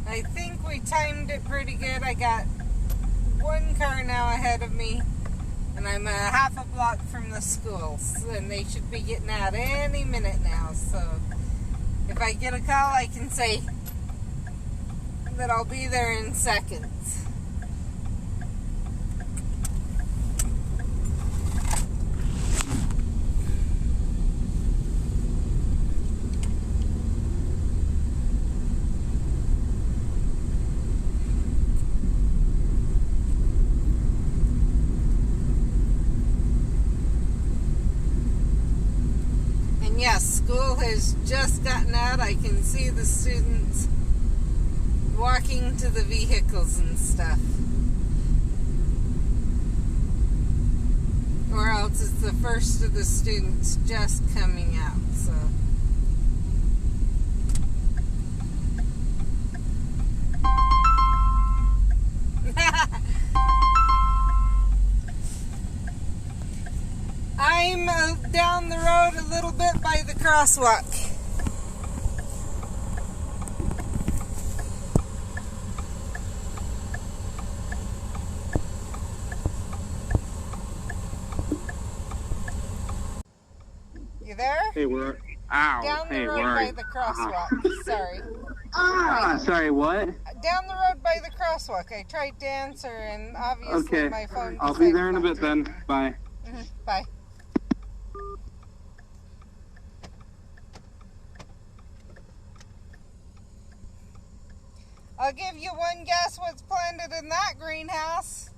I think we timed it pretty good. I got one car now ahead of me, and I'm a half a block from the schools, and they should be getting out any minute now. So if I get a call, I can say that I'll be there in seconds. Yes, school has just gotten out. I can see the students walking to the vehicles and stuff. Or else it's the first of the students just coming out, so. I'm down the road a little bit by the crosswalk. You there? Hey, we're ow. Down the hey, road where by the crosswalk. Sorry. Sorry, what? Down the road by the crosswalk. I tried to answer, and obviously Okay. my phone. I'll be there in a bit then. Bye. Bye. I'll give you one guess what's planted in that greenhouse.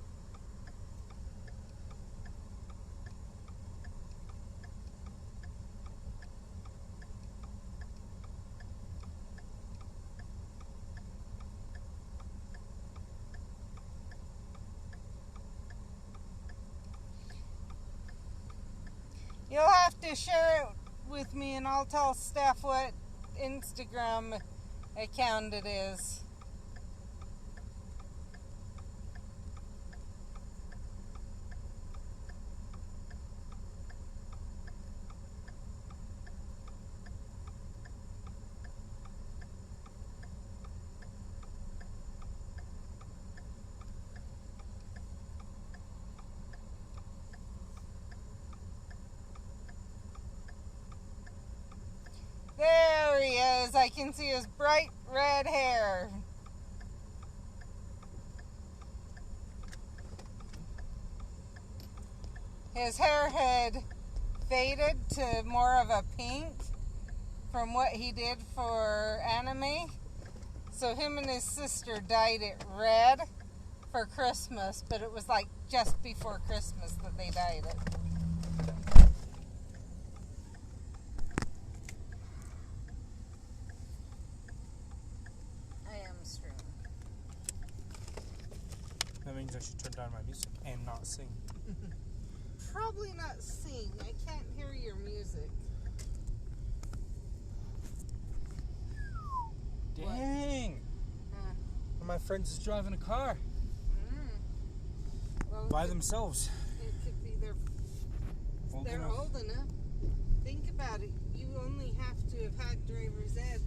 You'll have to share it with me, and I'll tell Steph what Instagram account it is. because I can see his bright red hair. His hair had faded to more of a pink from what he did for anime. So him and his sister dyed it red for Christmas, but it was like just before Christmas that they dyed it. I am streaming. That means I should turn down my music and not sing. Probably not sing. I can't hear your music. Dang! Huh. One of my friends is driving a car Well, by themselves. it could be they're old enough. Think about it. You only have to have had driver's ed.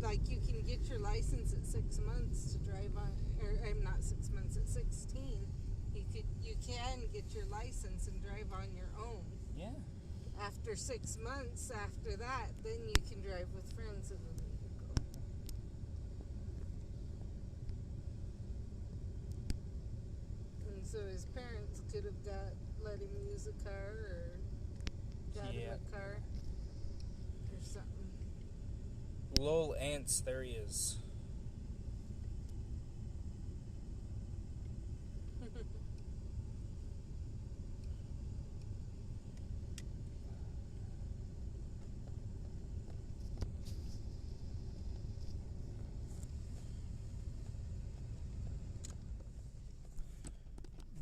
Like, you can get your license at 6 months to drive on, or I'm not 6 months, at 16. You can get your license and drive on your own. Yeah. After 6 months after that, then you can drive with friends in the vehicle. And so his parents could have let him use a car or got him a car or something. Lol ants, there he is.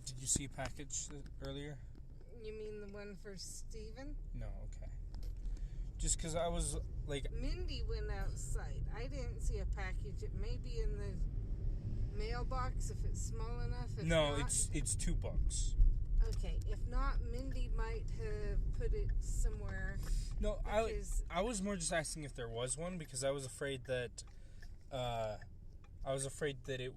Did you see a package earlier? You mean the one for Steven? No, okay. Just because I was like... Mindy went outside. I didn't see a package. It may be in the mailbox if it's small enough. If No, not, it's $2. Okay, if not, Mindy might have put it somewhere. No, I was more just asking if there was one because I was afraid that it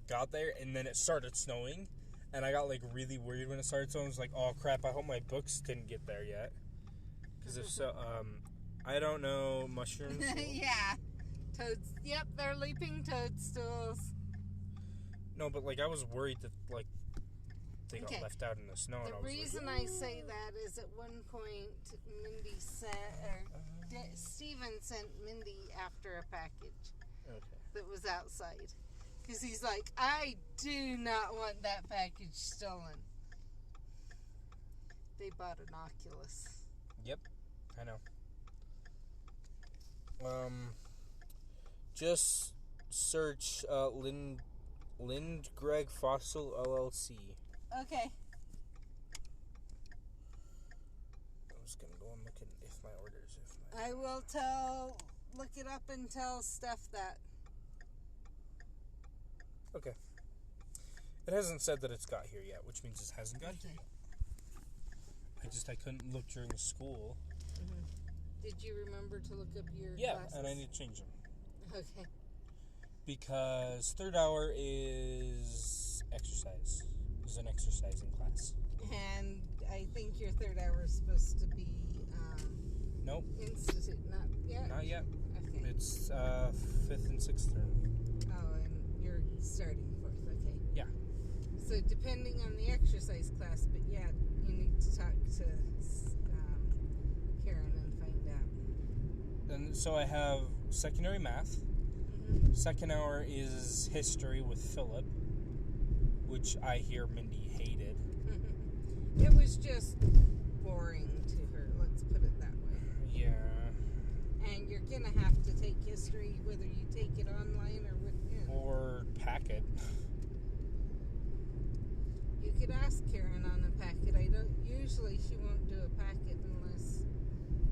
got there and then it started snowing and I got like really worried when it started snowing. I was like, oh crap, I hope my books didn't get there yet. Because if so, I don't know, mushrooms. Yeah, toads. Yep, they're leaping toadstools. No, but like I was worried that like they got left out in the snow. The reason I say that is at one point Mindy Steven sent Mindy after a package that was outside. Because he's like, I do not want that package stolen. They bought an Oculus. Yep, I know. Just search Lind Greg Fossil LLC. Okay. I'm just gonna go and look at if my orders. I will look it up and tell Steph that. Okay. It hasn't said that it's got here yet, which means it hasn't got here yet. I couldn't look during school. Mm-hmm. Did you remember to look up your glasses? And I need to change them. Okay. Because third hour is exercise. Is an exercising class. And I think your third hour is supposed to be Nope. Institute, not yet? Not yet. Okay. It's 5th and 6th term. Oh, and you're starting 4th, okay. Yeah. So depending on the exercise class, but yeah, you need to talk to Karen and find out. And so I have secondary math. Mm-hmm. Second hour is history with Philip, which I hear Mindy hated. It was just boring to her, let's put it that way. Yeah. And you're going to have to take history whether you take it online or with him. Or packet. You could ask Karen on a packet. Usually she won't do a packet unless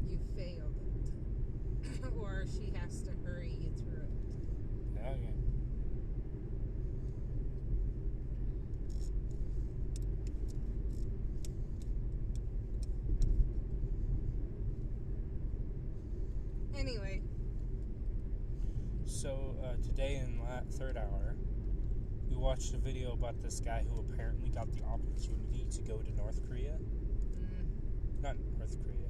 you failed it. Or she has to hurry you through it. Okay. Anyway. So today in third hour, we watched a video about this guy who apparently got the opportunity to go to North Korea. Not North Korea.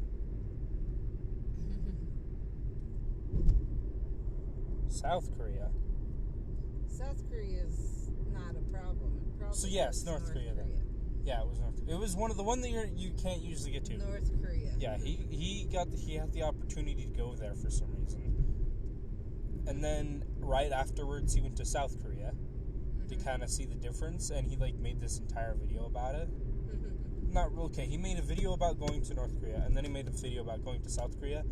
South Korea. South Korea's not a problem. It probably So yes, is North Korea then. Yeah, it was North. It was the one that you can't usually get to. North Korea. Yeah, he had the opportunity to go there for some reason, and then right afterwards he went to South Korea to kind of see the difference, and he like made this entire video about it. He made a video about going to North Korea, and then he made a video about going to South Korea,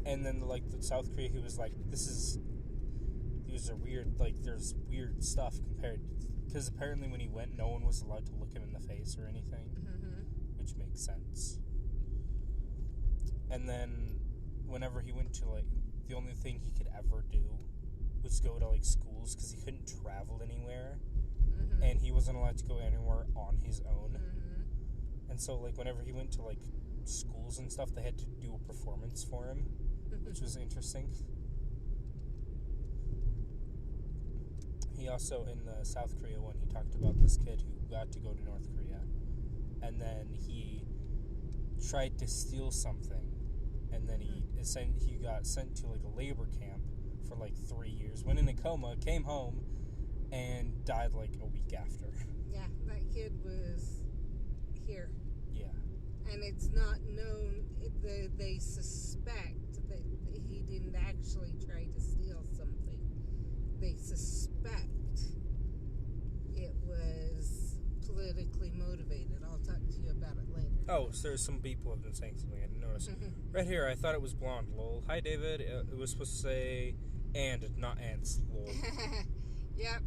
and then like the South Korea, he was like, these are weird, like there's weird stuff compared, because apparently when he went, no one was allowed to look him in the face or anything, which makes sense. And then whenever he went to like, the only thing he could ever do was go to like schools, because he couldn't travel anywhere, and he wasn't allowed to go anywhere on his own. And so, like, whenever he went to, like, schools and stuff, they had to do a performance for him, which was interesting. He also, in the South Korea one, he talked about this kid who got to go to North Korea, and then he tried to steal something, and then he got sent to, like, a labor camp for, like, 3 years, went in a coma, came home, and died, like, a week after. Yeah, that kid was here. Yeah. And it's not known, they suspect that he didn't actually try to steal something. They suspect it was politically motivated. I'll talk to you about it later. Oh, so there's some people have been saying something I didn't notice. Right here, I thought it was blonde, lol. Hi, David. It was supposed to say and, not ants, lol. Yep.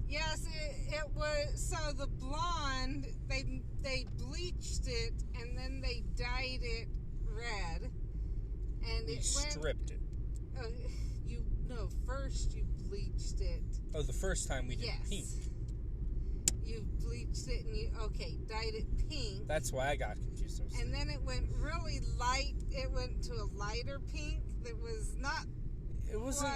Yes, it was. So the blonde, they bleached it and then they dyed it red, and We stripped it. First you bleached it. Oh, the first time we did pink. You bleached it and dyed it pink. That's why I got confused. And then it went really light. It went to a lighter pink that was not. It wasn't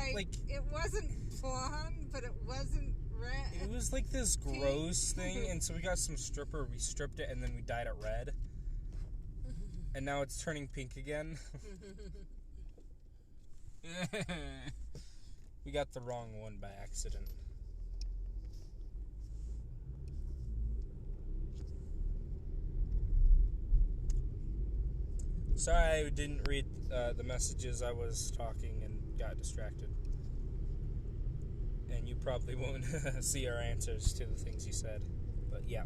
It wasn't blonde, but it wasn't red. It was like this gross thing, and so we got some stripper, we stripped it, and then we dyed it red. And now it's turning pink again. We got the wrong one by accident. Sorry I didn't read the messages. I was talking and got distracted. And you probably won't see our answers to the things you said. But yeah.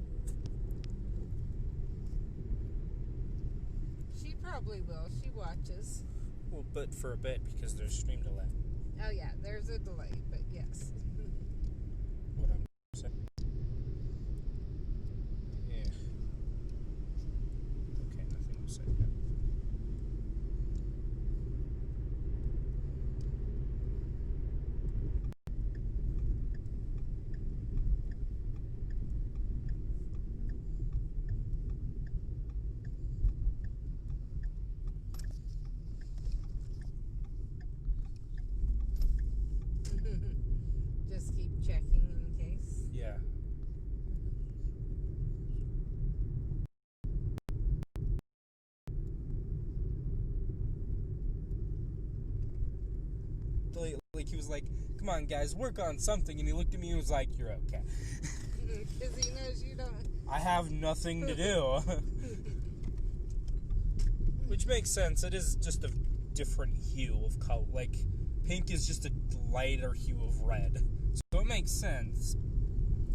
She probably will. She watches. Well, but for a bit, because there's stream delay. Oh yeah, there's a delay, but yes. What I'm saying. Yeah. Okay, nothing was said yet. Just keep checking in case. Yeah. Like he was like, "Come on, guys, work on something," and he looked at me and was like, "You're okay." Because he knows you don't. I have nothing to do. Which makes sense. It is just a different hue of color. Like, pink is just a lighter hue of red. So it makes sense.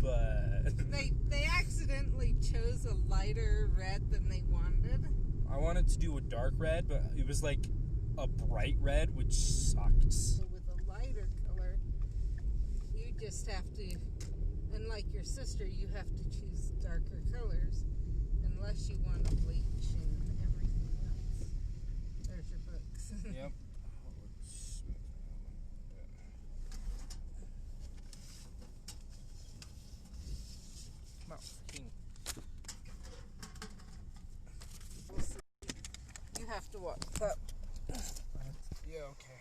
But They accidentally chose a lighter red than they wanted. I wanted to do a dark red, but it was like a bright red, which sucked. So with a lighter color, you just have to, unlike your sister, you have to choose darker colors, unless you want to bleach and everything else. There's your books. Yep. Come on, King. You have to walk up. Yeah, okay.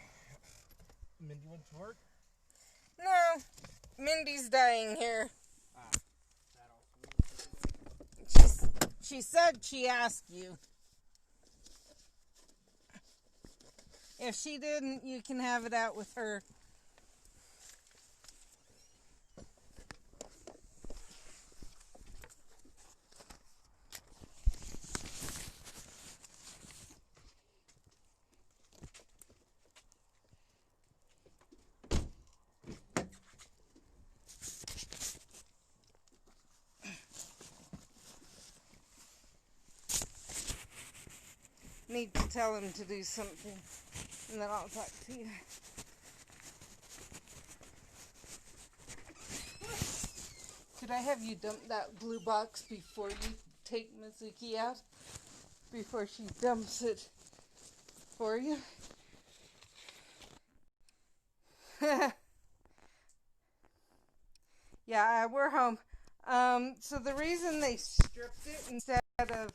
Mindy went to work? No, Mindy's dying here. She said she asked you. If she didn't, you can have it out with her. Need to tell him to do something, and then I'll talk to you. Could I have you dump that blue box before you take Mizuki out? Before she dumps it for you? Yeah, we're home. So the reason they stripped it instead of